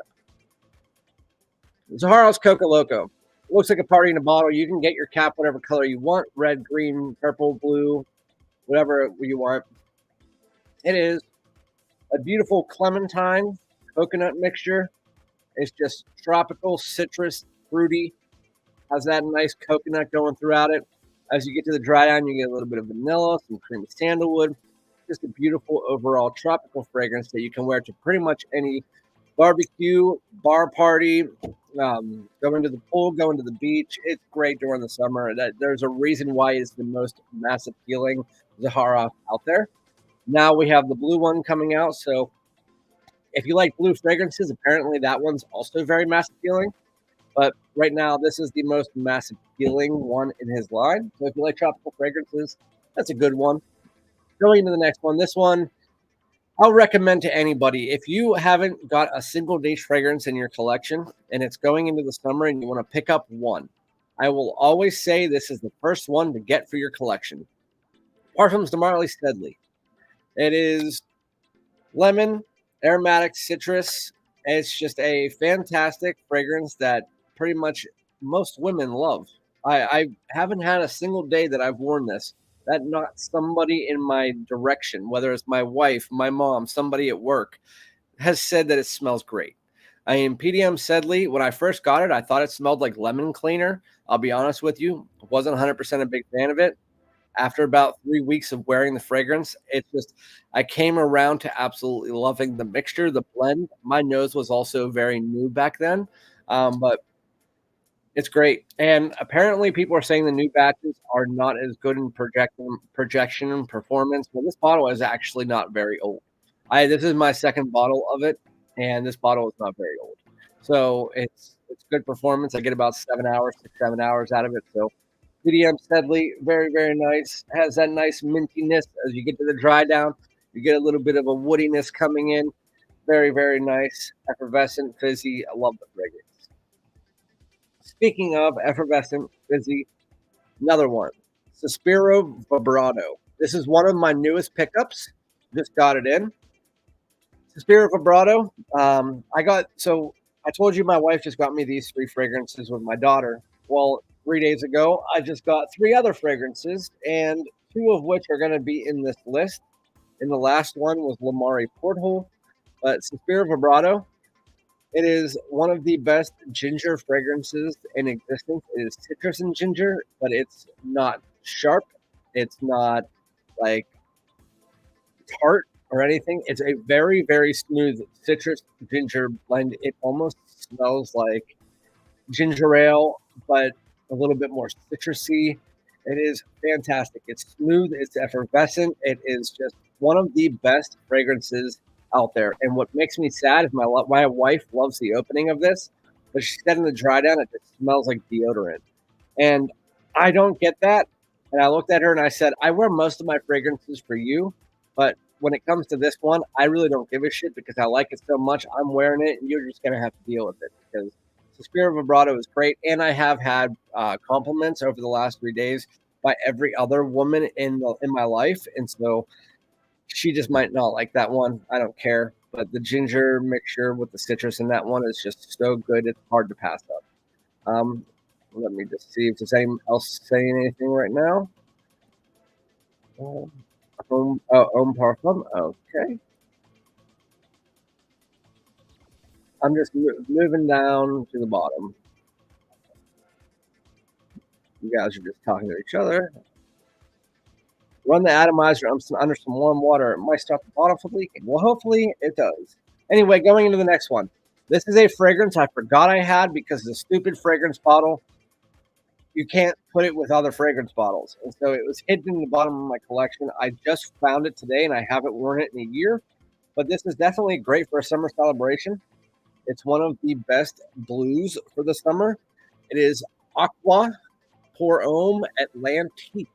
Zahara's Coca Loco. Looks like a party in a bottle. You can get your cap whatever color you want, red, green, purple, blue, whatever you want. It is a beautiful clementine coconut mixture. It's just tropical, citrus, fruity. Has that nice coconut going throughout it. As you get to the dry down, you get a little bit of vanilla, some creamy sandalwood. Just a beautiful overall tropical fragrance that you can wear to pretty much any barbecue, bar party, going to the pool, going to the beach. It's great during the summer. There's a reason why it's the most mass appealing Zahara out there. Now we have the blue one coming out. So if you like blue fragrances, apparently that one's also very mass appealing. But right now, this is the most mass appealing one in his line. So if you like tropical fragrances, that's a good one. Going into the next one, this one I'll recommend to anybody. If you haven't got a single niche fragrance in your collection and it's going into the summer and you want to pick up one, I will always say this is the first one to get for your collection. Parfums de Marley Steadley. It is lemon, aromatic citrus. It's just a fantastic fragrance that pretty much most women love. I haven't had a single day that I've worn this that not somebody in my direction, whether it's my wife, my mom, somebody at work, has said that it smells great. I mean, PDM Sedley, when I first got it, I thought it smelled like lemon cleaner. I'll be honest with you, wasn't 100% a big fan of it. After about 3 weeks of wearing the fragrance, it's just, I came around to absolutely loving the mixture, the blend. My nose was also very new back then, but it's great. And apparently people are saying the new batches are not as good in projection and performance. Well, this bottle is actually not very old. This is my second bottle of it, and this bottle is not very old. So it's good performance. I get about 7 hours, 6, 7 hours out of it. So PDM Steadily, very, very nice. Has that nice mintiness as you get to the dry down. You get a little bit of a woodiness coming in. Very, very nice. Effervescent, fizzy. I love the fragrance. Speaking of effervescent, fizzy, another one, Suspiro Vibrato. This is one of my newest pickups. Just got it in. Suspiro Vibrato. I told you my wife just got me these 3 fragrances with my daughter. Well, 3 days ago, I just got 3 other fragrances, and 2 of which are going to be in this list. And the last one was Lamari Porthole. But Suspiro Vibrato, it is one of the best ginger fragrances in existence. It is citrus and ginger, but it's not sharp. It's not like tart or anything. It's a very, very smooth citrus ginger blend. It almost smells like ginger ale, but a little bit more citrusy. It is fantastic. It's smooth. It's effervescent. It is just one of the best fragrances out there. And what makes me sad is my wife loves the opening of this, but she said in the dry down it just smells like deodorant. And I don't get that. And I looked at her and I said, I wear most of my fragrances for you, but when it comes to this one, I really don't give a shit because I like it so much. I'm wearing it, and you're just gonna have to deal with it because Suspiro Vibrato is great. And I have had compliments over the last 3 days by every other woman in my life, and so she just might not like that one. I don't care. But the ginger mixture with the citrus in that one is just so good. It's hard to pass up. Let me just see if there's anyone else saying anything right now. Homme Parfum. Okay. I'm just moving down to the bottom. You guys are just talking to each other. Run the atomizer under some warm water. It might stop the bottle from leaking. Well, hopefully it does. Anyway, going into the next one. This is a fragrance I forgot I had because the stupid fragrance bottle, you can't put it with other fragrance bottles. And so it was hidden in the bottom of my collection. I just found it today and I haven't worn it in a year. But this is definitely great for a summer celebration. It's one of the best blues for the summer. It is Aqua Pour Homme Atlantique.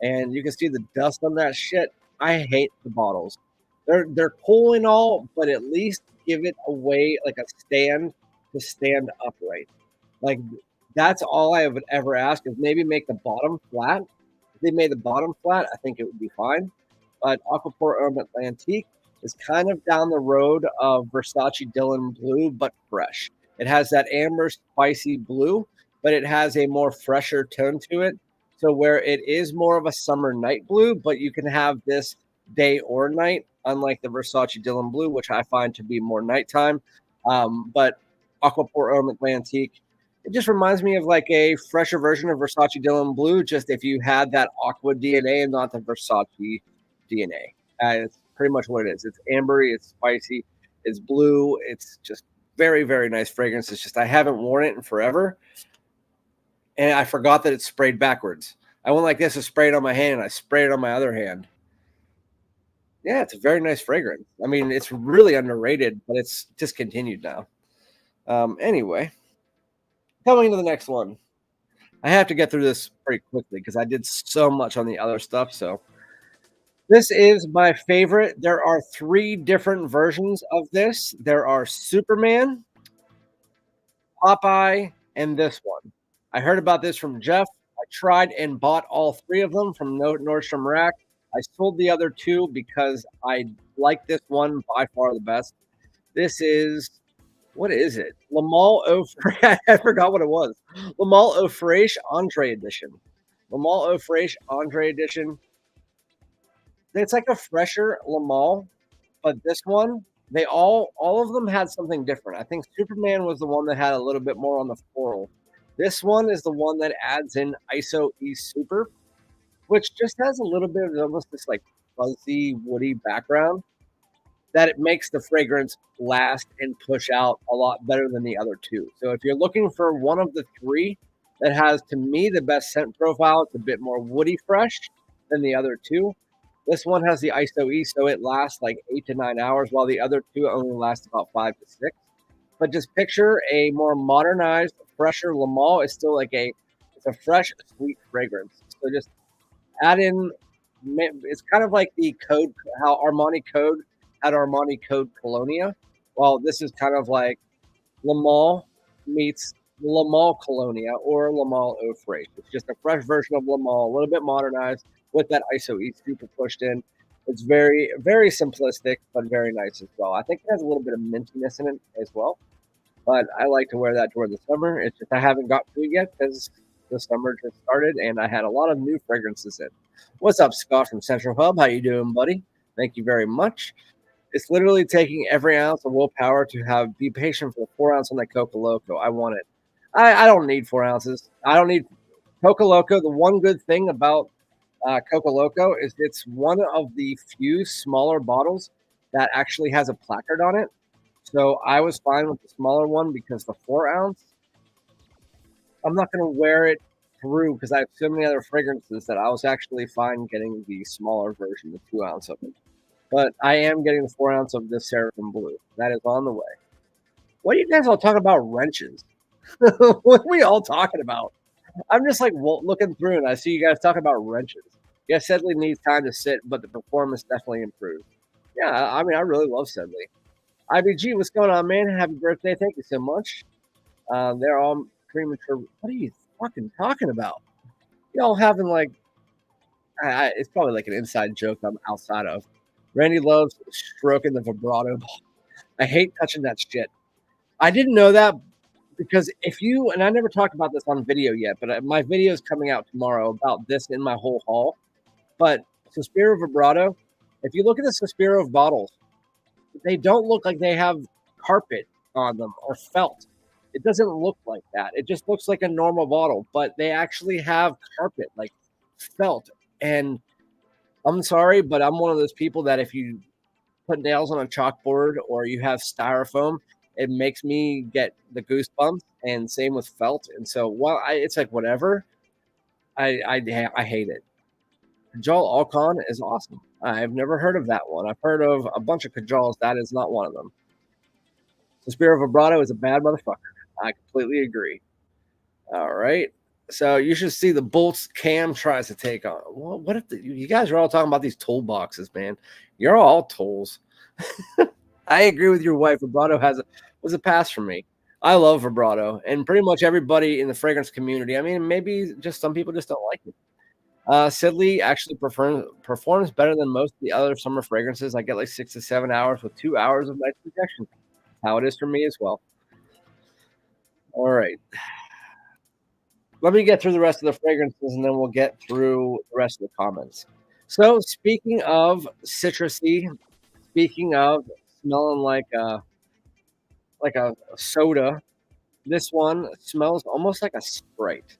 And you can see the dust on that shit. I hate the bottles. They're cool and all, but at least give it a way, like a stand to stand upright. Like that's all I would ever ask is maybe make the bottom flat. If they made the bottom flat, I think it would be fine. But Aquaport Homme Atlantique is kind of down the road of Versace Dylan Blue, but fresh. It has that amber spicy blue, but it has a more fresher tone to it. So where it is more of a summer night blue, but you can have this day or night, unlike the Versace Dylan Blue, which I find to be more nighttime. But Aquaport Homme Atlantique, it just reminds me of like a fresher version of Versace Dylan Blue, just if you had that aqua DNA and not the Versace DNA. It's pretty much what it is. It's ambery, it's spicy, it's blue. It's just very, very nice fragrance. It's just I haven't worn it in forever. And I forgot that it's sprayed backwards. I went like this, I sprayed it on my hand, and I sprayed it on my other hand. Yeah, it's a very nice fragrance. I mean, it's really underrated, but it's discontinued now. Anyway, coming to the next one. I have to get through this pretty quickly because I did so much on the other stuff. So this is my favorite. There are 3 different versions of this. There are Superman, Popeye, and this one. I heard about this from Jeff. I tried and bought all 3 of them from Nordstrom Rack. I sold the other 2 because I like this one by far the best. This is, what is it? Lamal Eau Fraiche. I forgot what it was. Lamal Eau Fraiche Andre Edition. Lamal Eau Fraiche Andre Edition. It's like a fresher Lamal, but this one, they all of them had something different. I think Superman was the one that had a little bit more on the floral. This one is the one that adds in ISO E Super, which just has a little bit of almost this like fuzzy, woody background that it makes the fragrance last and push out a lot better than the other 2. So if you're looking for one of the 3 that has, to me, the best scent profile, it's a bit more woody fresh than the other 2. This one has the ISO E, so it lasts like 8 to 9 hours, while the other 2 only last about 5 to 6. But just picture a more modernized, fresher Lamal. It's still like it's a fresh, sweet fragrance. So just add in, it's kind of like the code, how Armani Code had Armani Code Colonia. Well, this is kind of like Lamal meets Lamal Colonia or Lamal Eau Fraiche. It's just a fresh version of Lamal, a little bit modernized with that ISO E super pushed in. It's very, very simplistic, but very nice as well. I think it has a little bit of mintiness in it as well. But I like to wear that during the summer. It's just I haven't got to it yet because the summer just started and I had a lot of new fragrances in. What's up, Scott from Central Hub? How you doing, buddy? Thank you very much. It's literally taking every ounce of willpower to be patient for the 4 ounce on that Coca Loco. I want it. I don't need 4 ounces. I don't need Coca Loco. The one good thing about Coca Loco is it's one of the few smaller bottles that actually has a placard on it. So I was fine with the smaller one because the 4 ounce, I'm not going to wear it through because I have so many other fragrances that I was actually fine getting the smaller version, the 2 ounce of it. But I am getting the 4 ounce of this Seraphim Blue. That is on the way. What are you guys all talking about wrenches? What are we all talking about? I'm just like looking through and I see you guys talking about wrenches. Yes, Sedley needs time to sit, but the performance definitely improved. Yeah, I mean, I really love Sedley. IBG, what's going on, man? Happy birthday. Thank you so much. They're all premature. What are you fucking talking about? Y'all having like, it's probably like an inside joke I'm outside of. Randy loves stroking the vibrato. I hate touching that shit. I didn't know that because and I never talked about this on video yet, but my video is coming out tomorrow about this in my whole haul. But Suspiro Vibrato, if you look at the Suspiro bottles, they don't look like they have carpet on them or felt. It doesn't look like that. It just looks like a normal bottle, but they actually have carpet, like felt. And I'm sorry, but I'm one of those people that if you put nails on a chalkboard or you have styrofoam, it makes me get the goosebumps. And same with felt. And so, it's like whatever. I hate it. Kajal Alcon is awesome. I've never heard of that one. I've heard of a bunch of Kajals. That is not one of them. Suspiro Vibrato is a bad motherfucker. I completely agree. All right. So you should see the bolts Cam tries to take on. Well, what if you guys are all talking about these toolboxes, man? You're all tools. I agree with your wife. Vibrato was a pass for me. I love vibrato, and pretty much everybody in the fragrance community. I mean, maybe just some people just don't like it. Sidley actually performs better than most of the other summer fragrances. I get like 6 to 7 hours with 2 hours of night projection. How it is for me as well. All right. Let me get through the rest of the fragrances and then we'll get through the rest of the comments. So, speaking of citrusy, speaking of smelling like a soda, this one smells almost like a Sprite.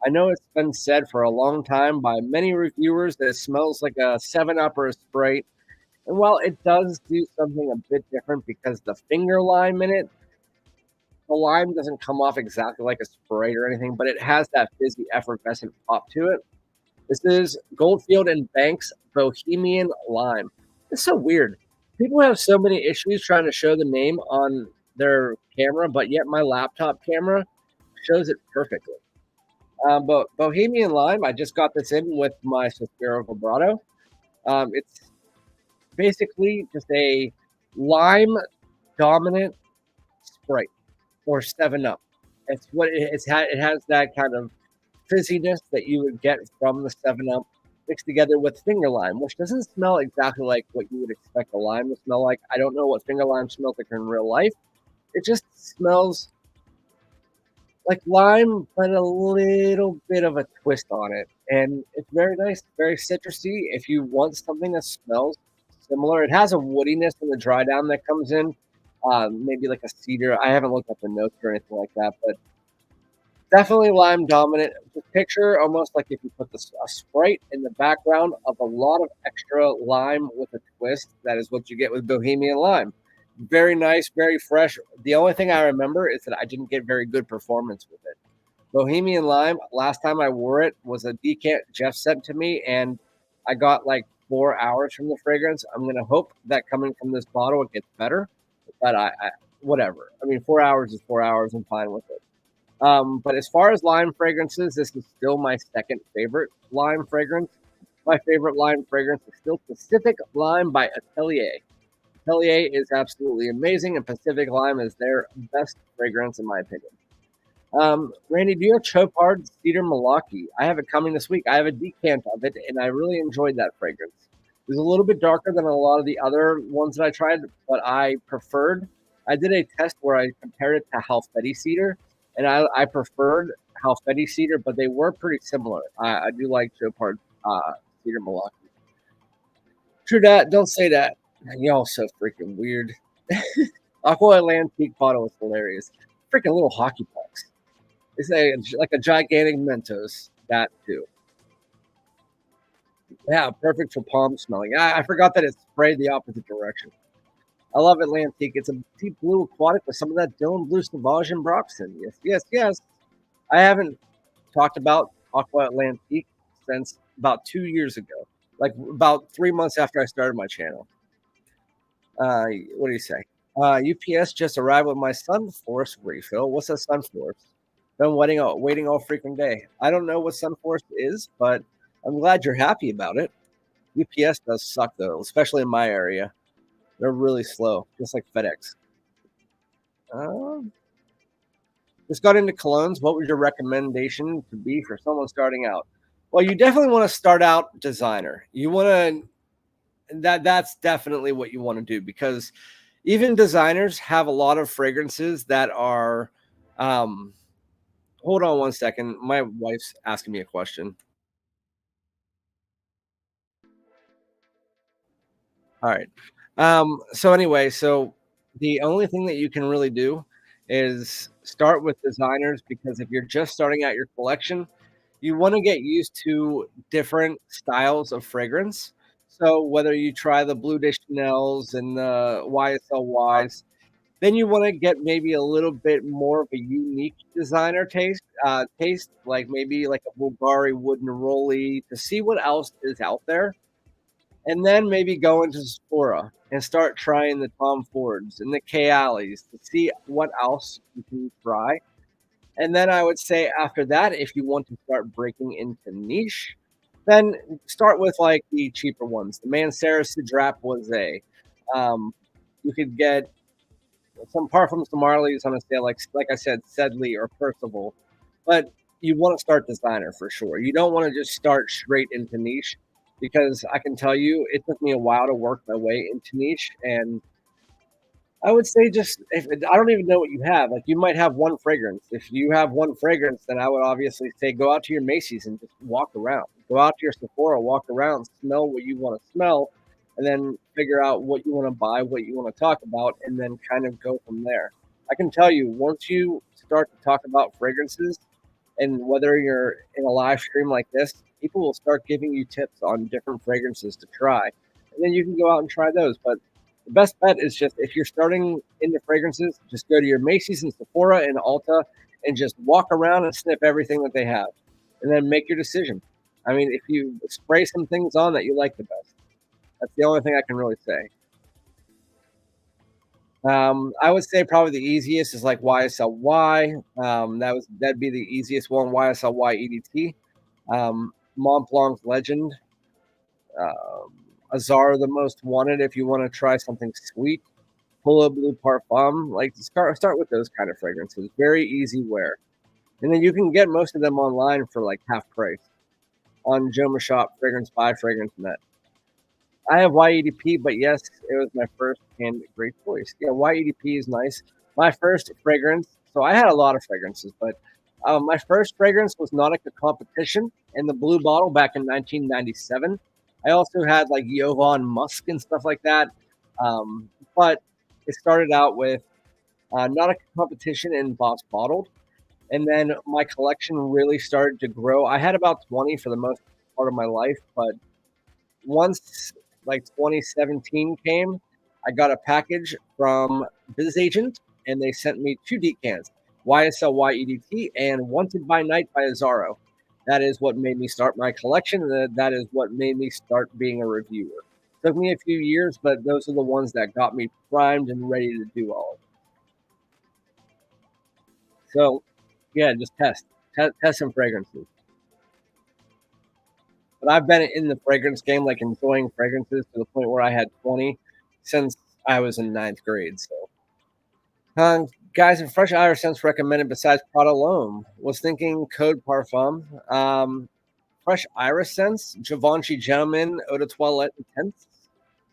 I know it's been said for a long time by many reviewers that it smells like a 7 Up or a Sprite. And while it does do something a bit different because the finger lime in it, the lime doesn't come off exactly like a Sprite or anything, but it has that fizzy, effervescent pop to it. This is Goldfield and Banks Bohemian Lime. It's so weird. People have so many issues trying to show the name on their camera, but yet my laptop camera shows it perfectly. But Bohemian Lime, I just got this in with my Suspiro Vibrato. It's basically just a lime dominant Sprite or 7 Up. It's what it has that kind of fizziness that you would get from the 7 Up mixed together with finger lime, which doesn't smell exactly like what you would expect a lime to smell like. I don't know what finger lime smells like in real life. It just smells like lime, but a little bit of a twist on it. And it's very nice, very citrusy. If you want something that smells similar, it has a woodiness in the dry down that comes in. Maybe like a cedar. I haven't looked up the notes or anything like that, but definitely lime dominant. Just picture almost like if you put a Sprite in the background of a lot of extra lime with a twist. That is what you get with Bohemian Lime. Very nice, very fresh. The only thing I remember is that I didn't get very good performance with it. Bohemian Lime, last time I wore it was a decant Jeff sent to me, and I got like 4 hours from the fragrance. I'm going to hope that coming from this bottle, it gets better. But whatever. I mean, 4 hours is 4 hours. I'm fine with it. But as far as lime fragrances, this is still my second favorite lime fragrance. My favorite lime fragrance is still Pacific Lime by Atelier. Atelier is absolutely amazing, and Pacific Lime is their best fragrance, in my opinion. Randy, do you have Chopard Cedar Malaki? I have it coming this week. I have a decant of it, and I really enjoyed that fragrance. It was a little bit darker than a lot of the other ones that I tried, but I preferred. I did a test where I compared it to Halfeti Cedar, and I preferred Halfeti Cedar, but they were pretty similar. I do like Chopard Cedar Malaki. True that. Don't say that. Y'all so freaking weird. Aqua Atlantique bottle is hilarious. Freaking little hockey pucks. It's like a gigantic Mentos. That too. Yeah, perfect for palm smelling. I forgot that it's sprayed the opposite direction. I love Atlantique. It's a deep blue aquatic with some of that Dylan Blue Sauvage and Broxton. Yes, yes, yes. I haven't talked about Aqua Atlantique since about 2 years ago, like about 3 months after I started my channel. What do you say? UPS just arrived with my Sunforce refill. What's a Sunforce? Been waiting all freaking day. I don't know what Sunforce is, but I'm glad you're happy about it. UPS does suck though, especially in my area. They're really slow, just like FedEx. Just got into colognes. What would your recommendation to be for someone starting out? Well, you definitely want to start out designer. You want to that's definitely what you want to do because even designers have a lot of fragrances that are hold on one second. My wife's asking me a question. All right. So anyway, so the only thing that you can really do is start with designers because if you're just starting out your collection, you want to get used to different styles of fragrance. So whether you try the Blue de Chanel's and the YSL Ys, then you want to get maybe a little bit more of a unique designer taste, like maybe like a Bulgari wood neroli to see what else is out there and then maybe go into Sephora and start trying the Tom Fords and the Kayali's to see what else you can try. And then I would say after that, if you want to start breaking into niche, then start with like the cheaper ones. The Mancera Sidrap was a. You could get some parfums to Marley's on a sale, like I said, Sedley or Percival, but you want to start designer for sure. You don't want to just start straight into niche because I can tell you it took me a while to work my way into niche, and I would say just if I don't even know what you have. Like you might have one fragrance. If you have one fragrance, then I would obviously say go out to your Macy's and just walk around. Go out to your Sephora, walk around, smell what you want to smell, and then figure out what you want to buy, what you want to talk about, and then kind of go from there. I can tell you once you start to talk about fragrances, and whether you're in a live stream like this, people will start giving you tips on different fragrances to try. And then you can go out and try those. But the best bet is just if you're starting into fragrances, just go to your Macy's and Sephora and Ulta and just walk around and sniff everything that they have. And then make your decision. I mean, if you spray some things on that you like the best, that's the only thing I can really say. I would say probably the easiest is like YSLY. That'd be the easiest one. YSLY EDT. Mont Blanc's Legend. Azar the Most Wanted. If you want to try something sweet, Polo Blue Parfum. Like start with those kind of fragrances. Very easy wear, and then you can get most of them online for like half price on Joma Shop, Fragrance by Fragrance Net. I have YEDP, but yes, it was my first and great choice. Yeah, YEDP is nice. My first fragrance, so I had a lot of fragrances, but my first fragrance was Nautica Competition in the blue bottle back in 1997. I also had like Jovan Musk and stuff like that. But it started out with Nautica Competition in Boss Bottled. And then my collection really started to grow. I had about 20 for the most part of my life, but once like 2017 came, I got a package from Biz Agent, and they sent me two decants, YSL YEDT and Wanted by Night by Azaro. That is what made me start my collection, and that is what made me start being a reviewer. Took me a few years, but those are the ones that got me primed and ready to do all of it. So, yeah, just test some fragrances. But I've been in the fragrance game, like enjoying fragrances to the point where I had 20 since I was in ninth grade. So, guys, and fresh iris scents recommended besides Prada L'Homme. Was thinking Code Parfum. Fresh iris scents, Givenchy Gentleman Eau de Toilette Intense.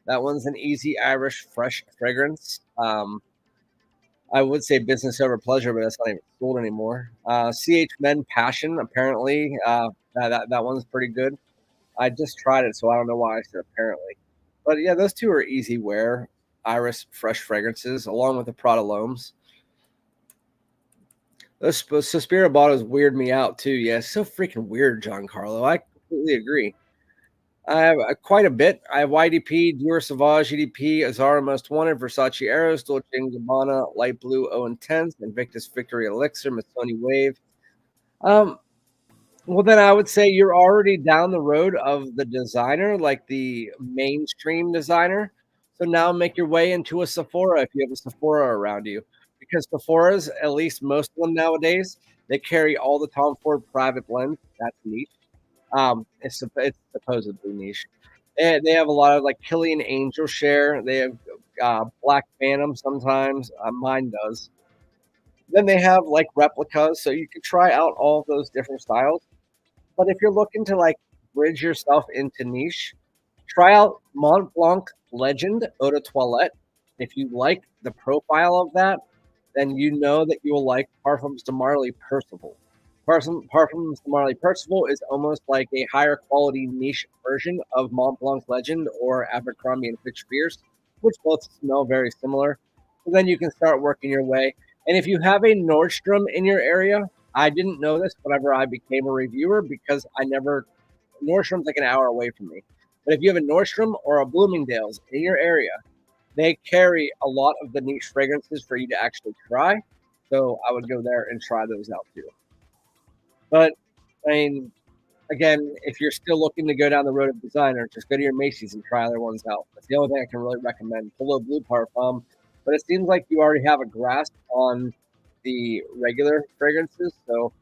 That one's an easy Irish fresh fragrance. I would say business over pleasure, but that's not even sold anymore. CH Men Passion, apparently, that one's pretty good. I just tried it, so I don't know why I said apparently. But yeah, those two are easy wear Iris fresh fragrances, along with the Prada L'Hommes. Those Suspira bottles weird me out too. Yeah, it's so freaking weird, Giancarlo. I completely agree. I have quite a bit. I have YDP, Dior Sauvage, EDP, Azara Most Wanted, Versace Eros, Dolce & Gabbana, Light Blue, O Intense, Invictus Victory Elixir, Missoni Wave. Well, then I would say you're already down the road of the designer, like the mainstream designer. So now make your way into a Sephora if you have a Sephora around you. Because Sephora's, at least most of them nowadays, they carry all the Tom Ford private blends. That's niche. It's supposedly niche. They have a lot of like Killian Angel share. They have Black Phantom sometimes. Mine does. Then they have like replicas, so you can try out all of those different styles. But if you're looking to like bridge yourself into niche, try out Mont Blanc Legend Eau de Toilette. If you like the profile of that, then you know that you will like Parfums de Marly Percival. Parfums de Marly Percival is almost like a higher quality niche version of Mont Blanc Legend or Abercrombie and Fitch Fierce, which both smell very similar. So then you can start working your way. And if you have a Nordstrom in your area, I didn't know this whenever I became a reviewer because Nordstrom's like an hour away from me. But if you have a Nordstrom or a Bloomingdale's in your area, they carry a lot of the niche fragrances for you to actually try. So I would go there and try those out too. But I mean, again, if you're still looking to go down the road of designer, just go to your Macy's and try other ones out. That's the only thing I can really recommend. Polo Blue Parfum. But it seems like you already have a grasp on the regular fragrances. So,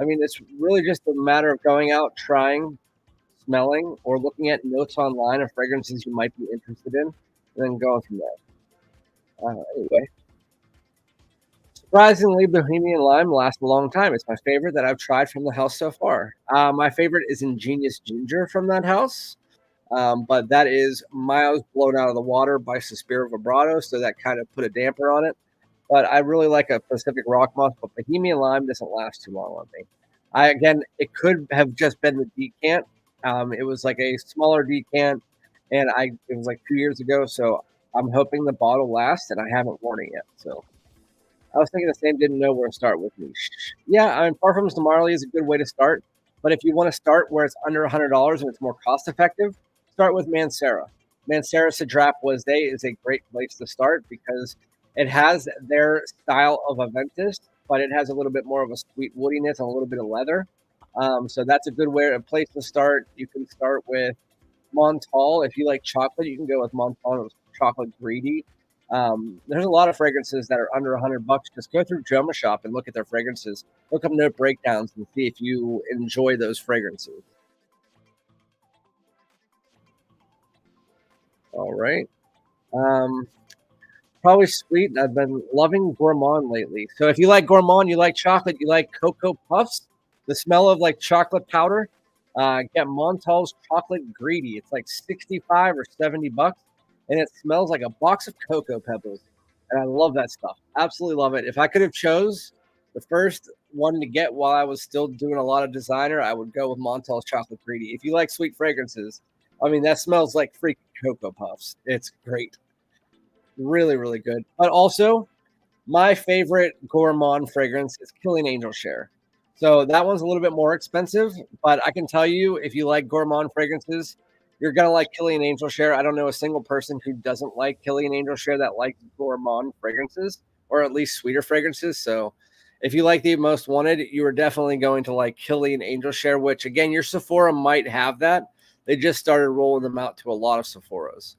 I mean, it's really just a matter of going out, trying, smelling, or looking at notes online of fragrances you might be interested in, and then going from there. Anyway, surprisingly, Bohemian Lime lasts a long time. It's my favorite that I've tried from the house so far. My favorite is Ingenious Ginger from that house. But that is miles blown out of the water by Suspiro Vibrato, so that kind of put a damper on it. But I really like a Pacific Rock Moss, but Bohemian Lime doesn't last too long on me. Again, it could have just been the decant. It was like a smaller decant, and it was like 2 years ago, so I'm hoping the bottle lasts, and I haven't worn it yet. So I was thinking the same, didn't know where to start with me. Yeah, I mean, Parfums de Marly is a good way to start. But if you want to start where it's under $100 and it's more cost effective, start with Mancera. Mancera Cedrat Boisé is a great place to start because it has their style of Aventus, but it has a little bit more of a sweet woodiness and a little bit of leather. So that's a good place to start. You can start with Montal. If you like chocolate, you can go with Montal. It's chocolate greedy. There's a lot of fragrances that are under $100. Just go through Joma Shop and look at their fragrances. Look up note breakdowns and see if you enjoy those fragrances. All right. Probably sweet. I've been loving Gourmand lately. So if you like Gourmand, you like chocolate, you like Cocoa Puffs, the smell of like chocolate powder, get Montal's Chocolate Greedy. It's like 65 or $70, and it smells like a box of Cocoa Pebbles. And I love that stuff. Absolutely love it. If I could have chose the first one to get while I was still doing a lot of designer, I would go with Montal's Chocolate Greedy. If you like sweet fragrances, I mean, that smells like freaking Cocoa Puffs. It's great. Really, really good. But also, my favorite Gourmand fragrance is Killing Angel Share. So that one's a little bit more expensive, but I can tell you, if you like Gourmand fragrances, you're going to like Killing Angel Share. I don't know a single person who doesn't like Killing Angel Share that likes Gourmand fragrances, or at least sweeter fragrances. So if you like the Most Wanted, you are definitely going to like Killing Angel Share, which, again, your Sephora might have that. They just started rolling them out to a lot of Sephoras.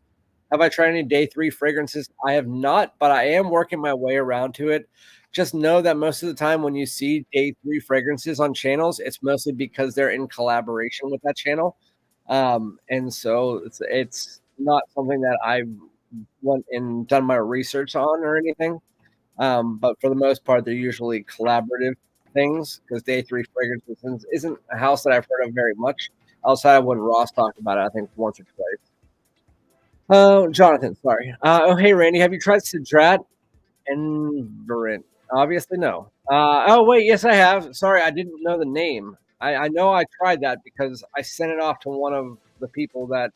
Have I tried any day 3 fragrances? I have not, but I am working my way around to it. Just know that most of the time when you see day 3 fragrances on channels, it's mostly because they're in collaboration with that channel. And so it's not something that I've went and done my research on or anything. But for the most part, they're usually collaborative things because day 3 fragrances isn't a house that I've heard of very much outside of when Ross talked about it, I think once or twice. Oh, Jonathan, sorry. Hey, Randy, have you tried Cedrat Envirent? Obviously, no. Oh, wait, yes, I have. Sorry, I didn't know the name. I know I tried that because I sent it off to one of the people that,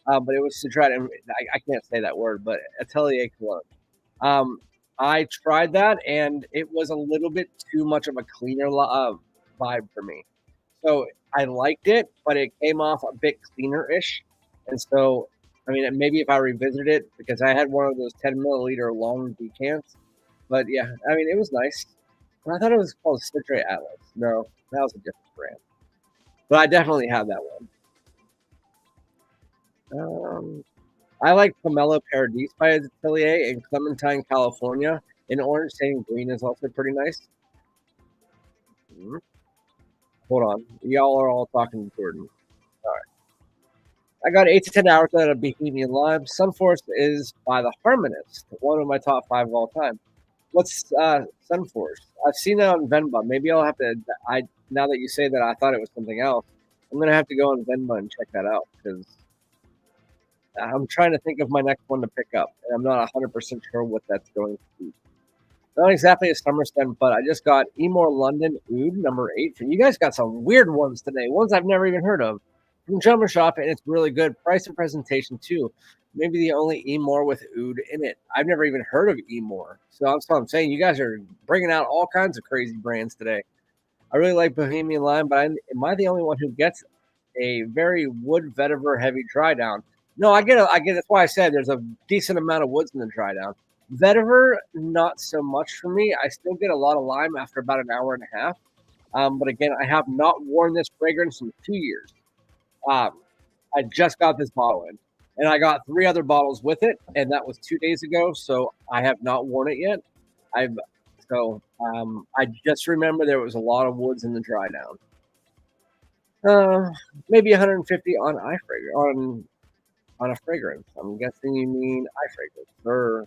but it was Cedrat, and I can't say that word, but Atelier Cologne. I tried that, and it was a little bit too much of a cleaner vibe for me. So I liked it, but it came off a bit cleaner-ish. And so, I mean, maybe if I revisit it, because I had one of those 10 milliliter long decants. But yeah, I mean, it was nice. And I thought it was called Citrate Atlas. No, that was a different brand. But I definitely have that one. I like Pomelo Paradise by Atelier in Clementine, California. And Orange Sand Green is also pretty nice. Mm-hmm. Hold on. Y'all are all talking to Jordan. All right. I got 8 to 10 hours out of Bohemian Lime. Sunforce is by the Harmonist, one of my top 5 of all time. What's Sunforce? I've seen it on Venba. Maybe I'll have to. Now that you say that, I thought it was something else. I'm gonna have to go on Venba and check that out because I'm trying to think of my next one to pick up, and I'm not 100% sure what that's going to be. Not exactly a summer scent, but I just got Emore London Oud number 8. You guys got some weird ones today, ones I've never even heard of. From Jumper Shop, and it's really good. Price and presentation, too. Maybe the only Emore with Oud in it. I've never even heard of Emore. So that's what I'm saying. You guys are bringing out all kinds of crazy brands today. I really like Bohemian Lime, but am I the only one who gets a very wood vetiver heavy dry down? No, I get it. That's why I said there's a decent amount of woods in the dry down. Vetiver, not so much for me. I still get a lot of lime after about an hour and a half. But again, I have not worn this fragrance in 2 years. I just got this bottle in, and I got 3 other bottles with it, and that was 2 days ago. So I have not worn it yet. I've So I just remember there was a lot of woods in the dry down. Maybe 150 on on a fragrance. I'm guessing you mean fragrance or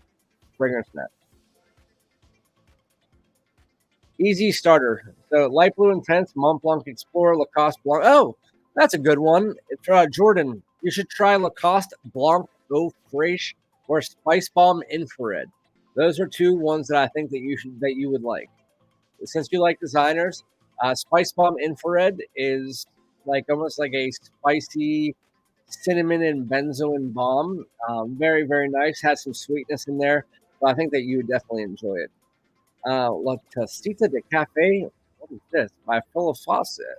fragrance net. Easy starter. So light blue intense, Mont Blanc Explorer, Lacoste Blanc. Oh, that's a good one. It's Jordan. You should try Lacoste Blanc Eau Fraiche or Spice Bomb Infrared. Those are two ones that I think that you would like. Since you like designers, Spice Bomb Infrared is like almost like a spicy cinnamon and benzoin bomb. Very, very nice. Has some sweetness in there. So I think that you would definitely enjoy it. La Tacita de Cafe. What is this? By Philosophia.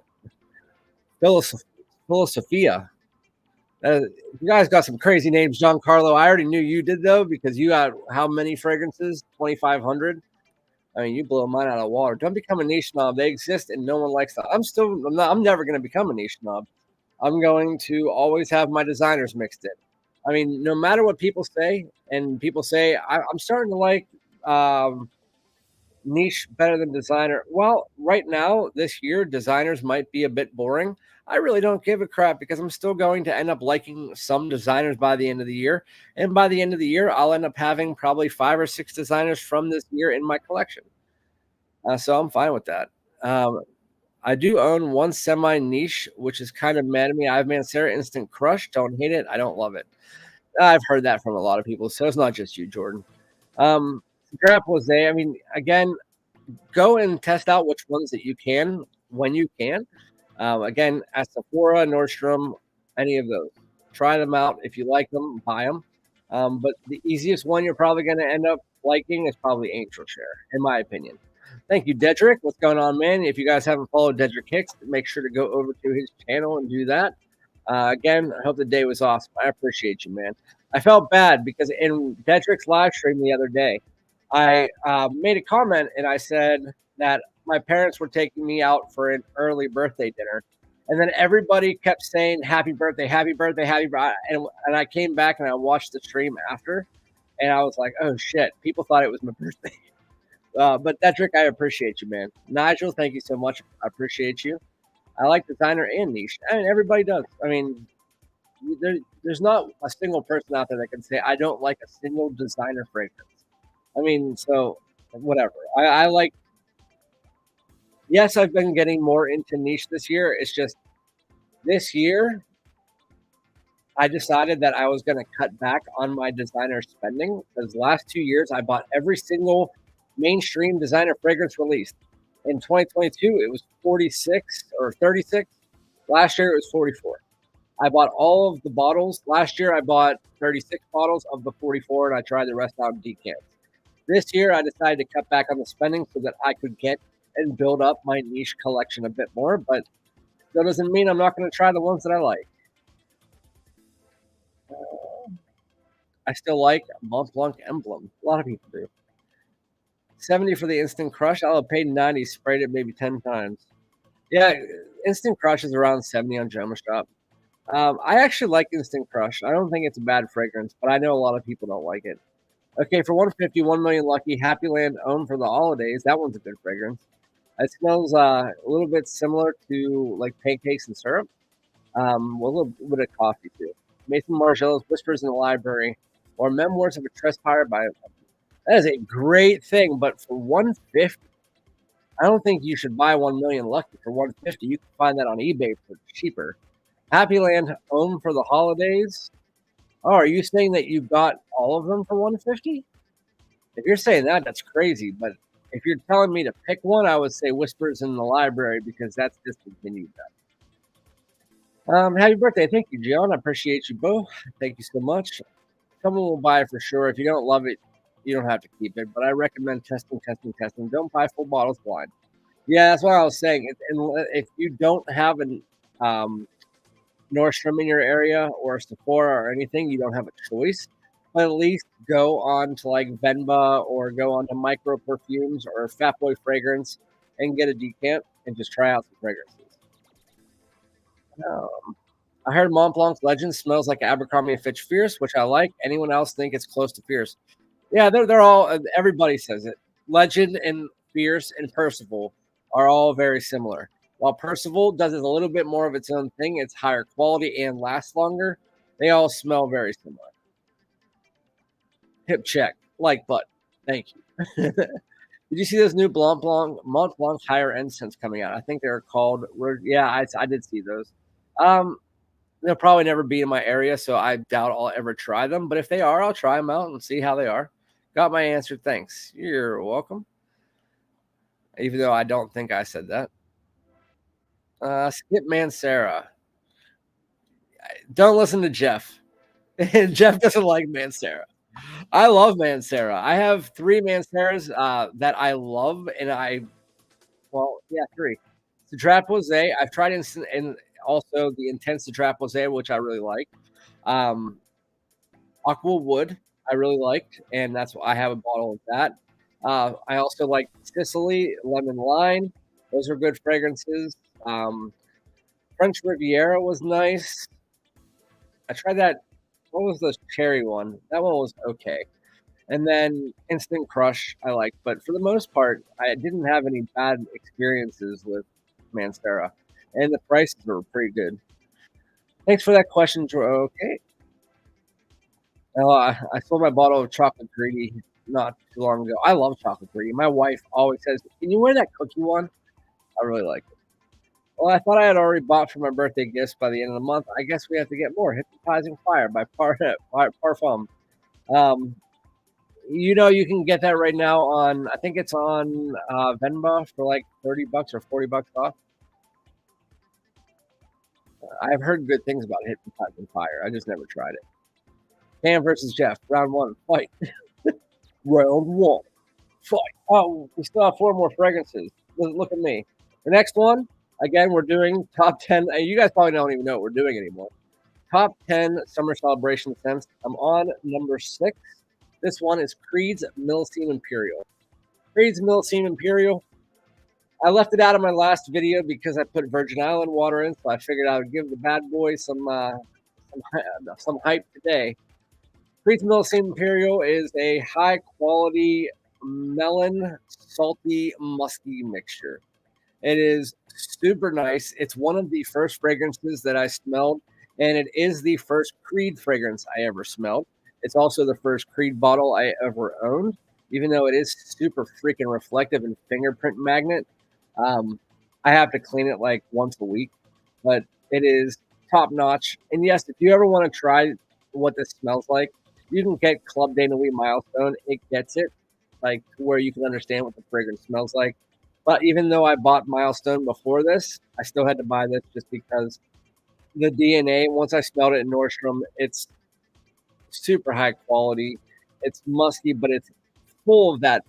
You guys got some crazy names, Giancarlo. I already knew you did though because you got how many fragrances? 2,500. I mean, you blow mine out of the water. Don't become a niche snob. They exist, and no one likes them. I'm never going to become a niche snob. I'm going to always have my designers mixed in. I mean, no matter what people say, and people say I'm starting to like niche better than designer. Well, right now, this year, designers might be a bit boring. I really don't give a crap because I'm still going to end up liking some designers by the end of the year. And by the end of the year, I'll end up having probably 5 or 6 designers from this year in my collection. So I'm fine with that. I do own one semi niche, which is kind of mad at me. I have Mancera Instant Crush. Don't hate it. I don't love it. I've heard that from a lot of people, so it's not just you, Jordan. Grab Jose. I mean, again, go and test out which ones that you can when you can. Again, at Sephora, Nordstrom, any of those. Try them out. If you like them, buy them. But the easiest one you're probably going to end up liking is probably Angel Share, in my opinion. Thank you, Dedrick. What's going on, man? If you guys haven't followed Dedrick Hicks, make sure to go over to his channel and do that. Again, I hope the day was awesome. I appreciate you, man. I felt bad because in Dedrick's live stream the other day, I made a comment and I said that my parents were taking me out for an early birthday dinner. And then everybody kept saying, happy birthday, happy birthday, happy birthday. And I came back and I watched the stream after. And I was like, oh, shit. People thought it was my birthday. But Dedrick, I appreciate you, man. Nigel, thank you so much. I appreciate you. I like designer and niche. I mean, everybody does. I mean, there's not a single person out there that can say, I don't like a single designer fragrance. I mean, so whatever. I like, yes, I've been getting more into niche this year. It's just this year, I decided that I was going to cut back on my designer spending because the last 2 years I bought every single mainstream designer fragrance released. In 2022, it was 46 or 36. Last year, it was 44. I bought all of the bottles. Last year, I bought 36 bottles of the 44, and I tried the rest out in decants. This year, I decided to cut back on the spending so that I could get and build up my niche collection a bit more, but that doesn't mean I'm not going to try the ones that I like. I still like Mont Blanc Emblem. A lot of people do. 70 for the Instant Crush. I'll have paid 90, sprayed it maybe 10 times. Yeah, Instant Crush is around 70 on Joma Shop. I actually like Instant Crush. I don't think it's a bad fragrance, but I know a lot of people don't like it. Okay, for 150, 1 million lucky, Happy Land Own for the holidays. That one's a good fragrance. It smells a little bit similar to like pancakes and syrup, with a little bit of coffee too. Mason Margiela's Whispers in the Library, or Memoirs of a Trespire by. That is a great thing, but for 150, I don't think you should buy 1 million lucky for 150. You can find that on eBay for cheaper. Happy Land Own for the holidays. Oh, are you saying that you got all of them for 150? If you're saying that, that's crazy. But if you're telling me to pick one, I would say Whispers in the Library because that's discontinued. Happy birthday. Thank you, John. I appreciate you both. Thank you so much. Someone will buy it for sure. If you don't love it, you don't have to keep it. But I recommend testing. Don't buy full bottles blind. Yeah, that's what I was saying. If you don't have an Nordstrom in your area or Sephora or anything, you don't have a choice. But at least go on to like Venba or go on to Micro Perfumes or Fat Boy Fragrance and get a decant and just try out some fragrances. I heard Mont Blanc's Legend smells like Abercrombie & Fitch Fierce, which I like. Anyone else think it's close to Fierce? Yeah, they're all. Everybody says it. Legend and Fierce and Percival are all very similar. While Percival does it a little bit more of its own thing, it's higher quality and lasts longer. They all smell very similar. Hip check, like button. Thank you. Did you see those new Mont Blanc higher end scents coming out? I think they're called. Yeah, I did see those. Um, they'll probably never be in my area, so I doubt I'll ever try them. But if they are, I'll try them out and see how they are. Got my answer. Thanks. You're welcome. Even though I don't think I said that. Skip Mancera. Don't listen to Jeff. Jeff doesn't like Mancera. I love Mancera. I have 3 Manceras that I love, and well, yeah, 3. Citrap Rosé. I've tried and also the Intense Citrap Rosé, which I really like. Um, Aqua Wood, I really liked, and that's why I have a bottle of that. I also like Sicily Lemon Lime. Those are good fragrances. French Riviera was nice. I tried that. What was the cherry one? That one was okay. And then Instant Crush, I liked, but for the most part, I didn't have any bad experiences with Mancera, and the prices were pretty good. Thanks for that question, Joe. Okay. I sold my bottle of chocolate greedy not too long ago. I love chocolate greedy. My wife always says, "Can you wear that cookie one?" I really like it. Well, I thought I had already bought for my birthday gifts by the end of the month. I guess we have to get more. Hypnotizing Fire by Parfum. Um, you can get that right now on, I think it's on Venmo for like $30 or $40 off. I've heard good things about Hypnotizing Fire. I just never tried it. Cam versus Jeff, round 1, fight. Round 1, fight. Oh, we still have 4 more fragrances. Look at me. The next one, again, we're doing top 10. You guys probably don't even know what we're doing anymore. Top 10 summer celebration scents. I'm on number 6. This one is Creed's Millesime Imperial. Creed's Millesime Imperial. I left it out of my last video because I put Virgin Island water in, so I figured I would give the bad boy some hype today. Creed's Millesime Imperial is a high quality melon, salty, musky mixture. It is super nice. It's one of the first fragrances that I smelled, and it is the first Creed fragrance I ever smelled. It's also the first Creed bottle I ever owned, even though it is super freaking reflective and fingerprint magnet. I have to clean it like once a week, but it is top notch. And yes, if you ever want to try what this smells like, you can get Club de Nuit Milestone. It gets it, like where you can understand what the fragrance smells like. But even though I bought Milestone before this, I still had to buy this just because the DNA, once I smelled it in Nordstrom, it's super high quality. It's musky, but it's full of that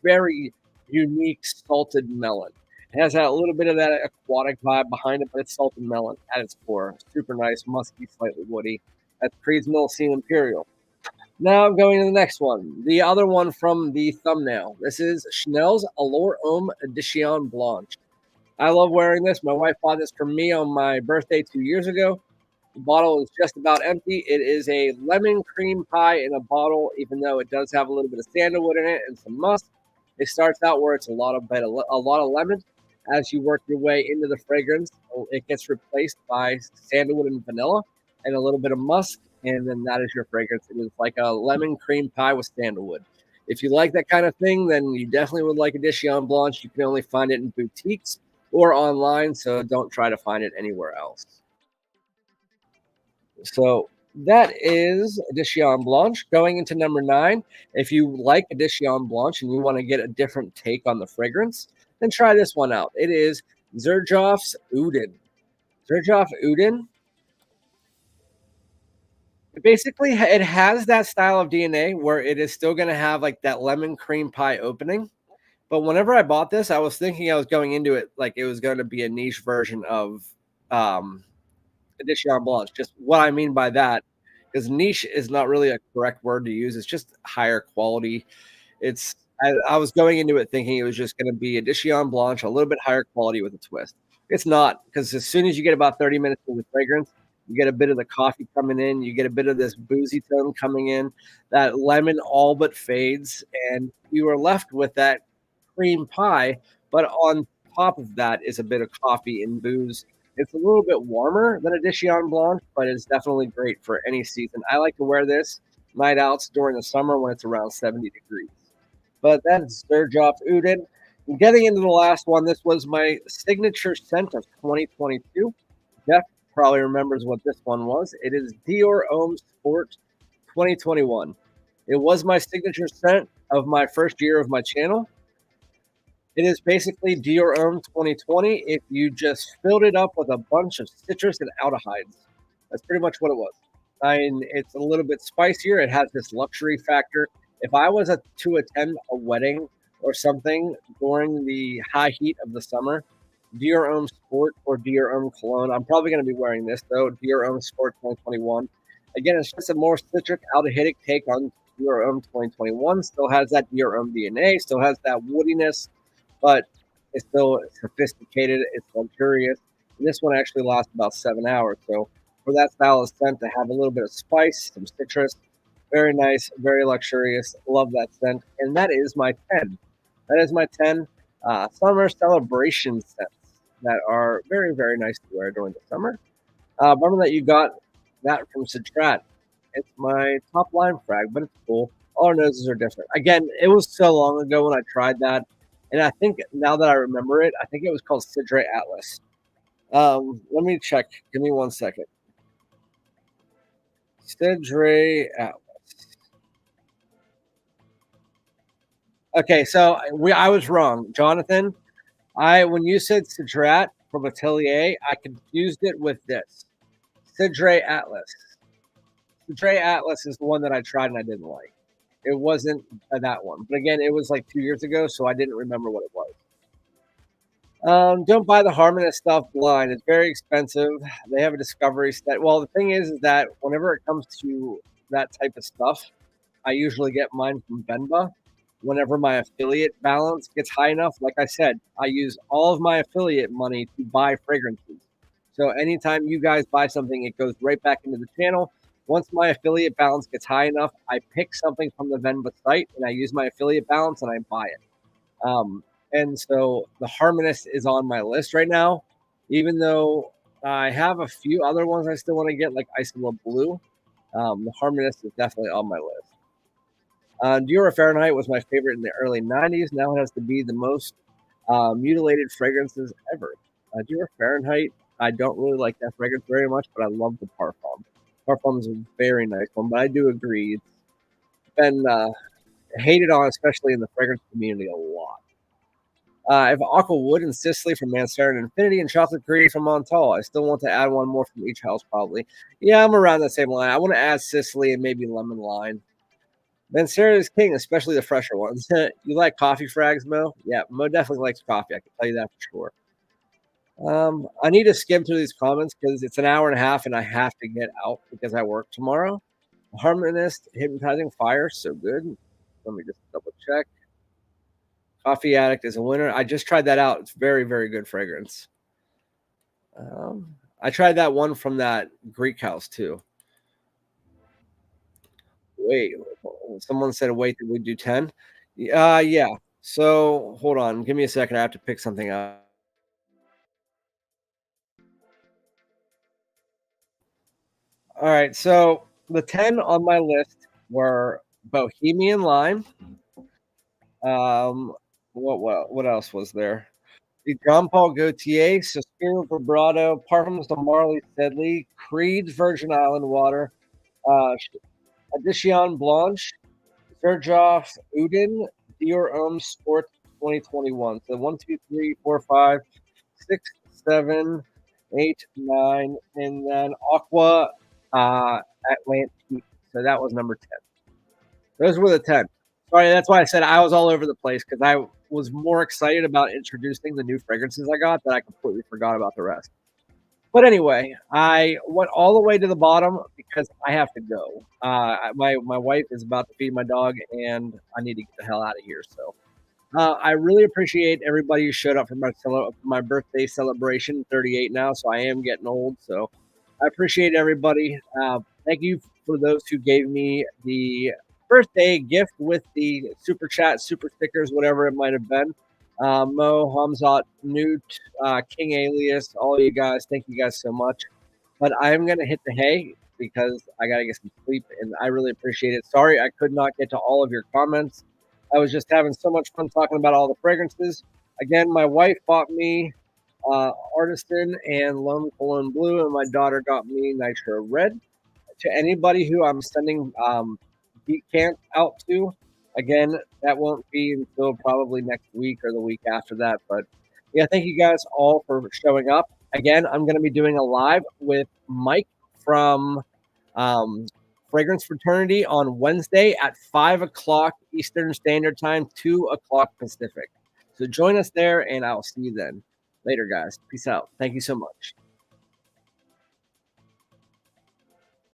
very unique salted melon. It has that little bit of that aquatic vibe behind it, but it's salted melon at its core. Super nice, musky, slightly woody. That's Creed's Millesime Imperial. Now I'm going to the next one. The other one from the thumbnail. This is Chanel's Allure Homme Edition Blanche. I love wearing this. My wife bought this for me on my birthday 2 years ago. The bottle is just about empty. It is a lemon cream pie in a bottle, even though it does have a little bit of sandalwood in it and some musk. It starts out where it's a lot of lemon. As you work your way into the fragrance, it gets replaced by sandalwood and vanilla and a little bit of musk, and then that is your fragrance. It is like a lemon cream pie with sandalwood. If you like that kind of thing, then you definitely would like Edition Blanche. You can only find it in boutiques or online, so don't try to find it anywhere else. So that is Edition Blanche. Going into number 9, if you like Edition Blanche and you want to get a different take on the fragrance, then try this one out. It is Xerjoff's Udin. Xerjoff Udin. Basically, it has that style of DNA where it is still going to have like that lemon cream pie opening. But whenever I bought this, I was thinking I was going into it like it was going to be a niche version of Edition Blanche. Just what I mean by that, because niche is not really a correct word to use. It's just higher quality. I was going into it thinking it was just going to be Edition Blanche, a little bit higher quality with a twist. It's not, because as soon as you get about 30 minutes of the fragrance, you get a bit of the coffee coming in. You get a bit of this boozy tone coming in. That lemon all but fades, and you are left with that cream pie, but on top of that is a bit of coffee and booze. It's a little bit warmer than a Dijon Blanc, but it's definitely great for any season. I like to wear this night outs during the summer when it's around 70 degrees. But that's FragranceDoud. And getting into the last one, this was my signature scent of 2022. Jeff probably remembers what this one was. It is Dior Homme Sport 2021. It was my signature scent of my first year of my channel. It is basically Dior Homme 2020 if you just filled it up with a bunch of citrus and aldehydes. That's pretty much what it was. I mean, it's a little bit spicier. It has this luxury factor. If I was to attend a wedding or something during the high heat of the summer, Dior Homme Sport or Dior Homme Cologne, I'm probably going to be wearing this though, Dior Homme Sport 2021. Again, it's just a more citric aldehydic take on Dior Homme 2021. Still has that Dior Homme DNA, still has that woodiness, but it's still sophisticated. It's luxurious. And this one actually lasts about 7 hours. So for that style of scent to have a little bit of spice, some citrus, very nice, very luxurious. Love that scent. And that is my 10. That is my 10 summer celebration scents that are very, very nice to wear during the summer. Remember that you got that from Citrat. It's my top line frag, but it's cool. All our noses are different. Again, it was so long ago when I tried that. And I think now that I remember it, I think it was called Citrat Atlas. Let me check. Give me 1 second. Citrat Atlas. Okay, so I was wrong, Jonathan. When you said Citrat from Atelier, I confused it with this Citrat Atlas. Citrat Atlas is the one that I tried and I didn't like. It wasn't that one, but again, it was like 2 years ago, so I didn't remember what it was. Don't buy the Harmony stuff blind. It's very expensive. They have a discovery set. Well, the thing is that whenever it comes to that type of stuff, I usually get mine from Venba. Whenever my affiliate balance gets high enough, like I said, I use all of my affiliate money to buy fragrances. So anytime you guys buy something, it goes right back into the channel. Once my affiliate balance gets high enough, I pick something from the Venba site and I use my affiliate balance and I buy it. And so the Harmonist is on my list right now, even though I have a few other ones I still want to get, like Isola Blue. The Harmonist is definitely on my list. Dior Fahrenheit was my favorite in the early 90s. Now it has to be the most mutilated fragrances ever. Dior Fahrenheit, I don't really like that fragrance very much, but I love the Parfum. Parfum is a very nice one, but I do agree. It's been hated on, especially in the fragrance community, a lot. I have Aqua Wood and Sicily from Mansard and Infinity and Chocolate Cream from Montal. I still want to add one more from each house, probably. Yeah, I'm around that same line. I want to add Sicily and maybe Lemon Lime. Mansard is king, especially the fresher ones. You like coffee frags, Mo? Yeah, Mo definitely likes coffee. I can tell you that for sure. I need to skim through these comments because it's an hour and a half and I have to get out because I work tomorrow. Harmonist, Hypnotizing Fire, so good. Let me just double check. Coffee Addict is a winner. I just tried that out. It's very, very good fragrance. I tried that one from that Greek house too. Wait, someone said, wait, did we do 10? Yeah. So hold on. Give me a second. I have to pick something up. All right. So the 10 on my list were Bohemian Lime. What else was there? The Jean Paul Gaultier, Suspiro Vibrato, Parfums de Marley Sedley, Creed's Virgin Island Water, Edition Blanche, Serjoff Udin, Dior Homme Sport 2021. So 1, 2, 3, 4, 5, 6, 7, 8, 9, and then Aqua Atlantique. So that was number 10. Those were the 10. Sorry, that's why I said I was all over the place because I was more excited about introducing the new fragrances I got that I completely forgot about the rest. But anyway, I went all the way to the bottom because I have to go. My wife is about to feed my dog, and I need to get the hell out of here. So I really appreciate everybody who showed up for my birthday celebration. 38 now, so I am getting old. So I appreciate everybody. Thank you for those who gave me the birthday gift with the super chat, super stickers, whatever it might have been. Mo, Hamzat, Newt, King Alias, all you guys, thank you guys so much. But I'm going to hit the hay because I got to get some sleep, and I really appreciate it. Sorry I could not get to all of your comments. I was just having so much fun talking about all the fragrances. Again, my wife bought me Artisan and Lone Cologne Blue, and my daughter got me Nitro Red. To anybody who I'm sending Geek Camp out to, again, that won't be until probably next week or the week after that. But yeah, thank you guys all for showing up. Again, I'm going to be doing a live with Mike from Fragrance Fraternity on Wednesday at 5 o'clock Eastern Standard Time, 2 o'clock Pacific. So join us there, and I'll see you then. Later, guys. Peace out. Thank you so much.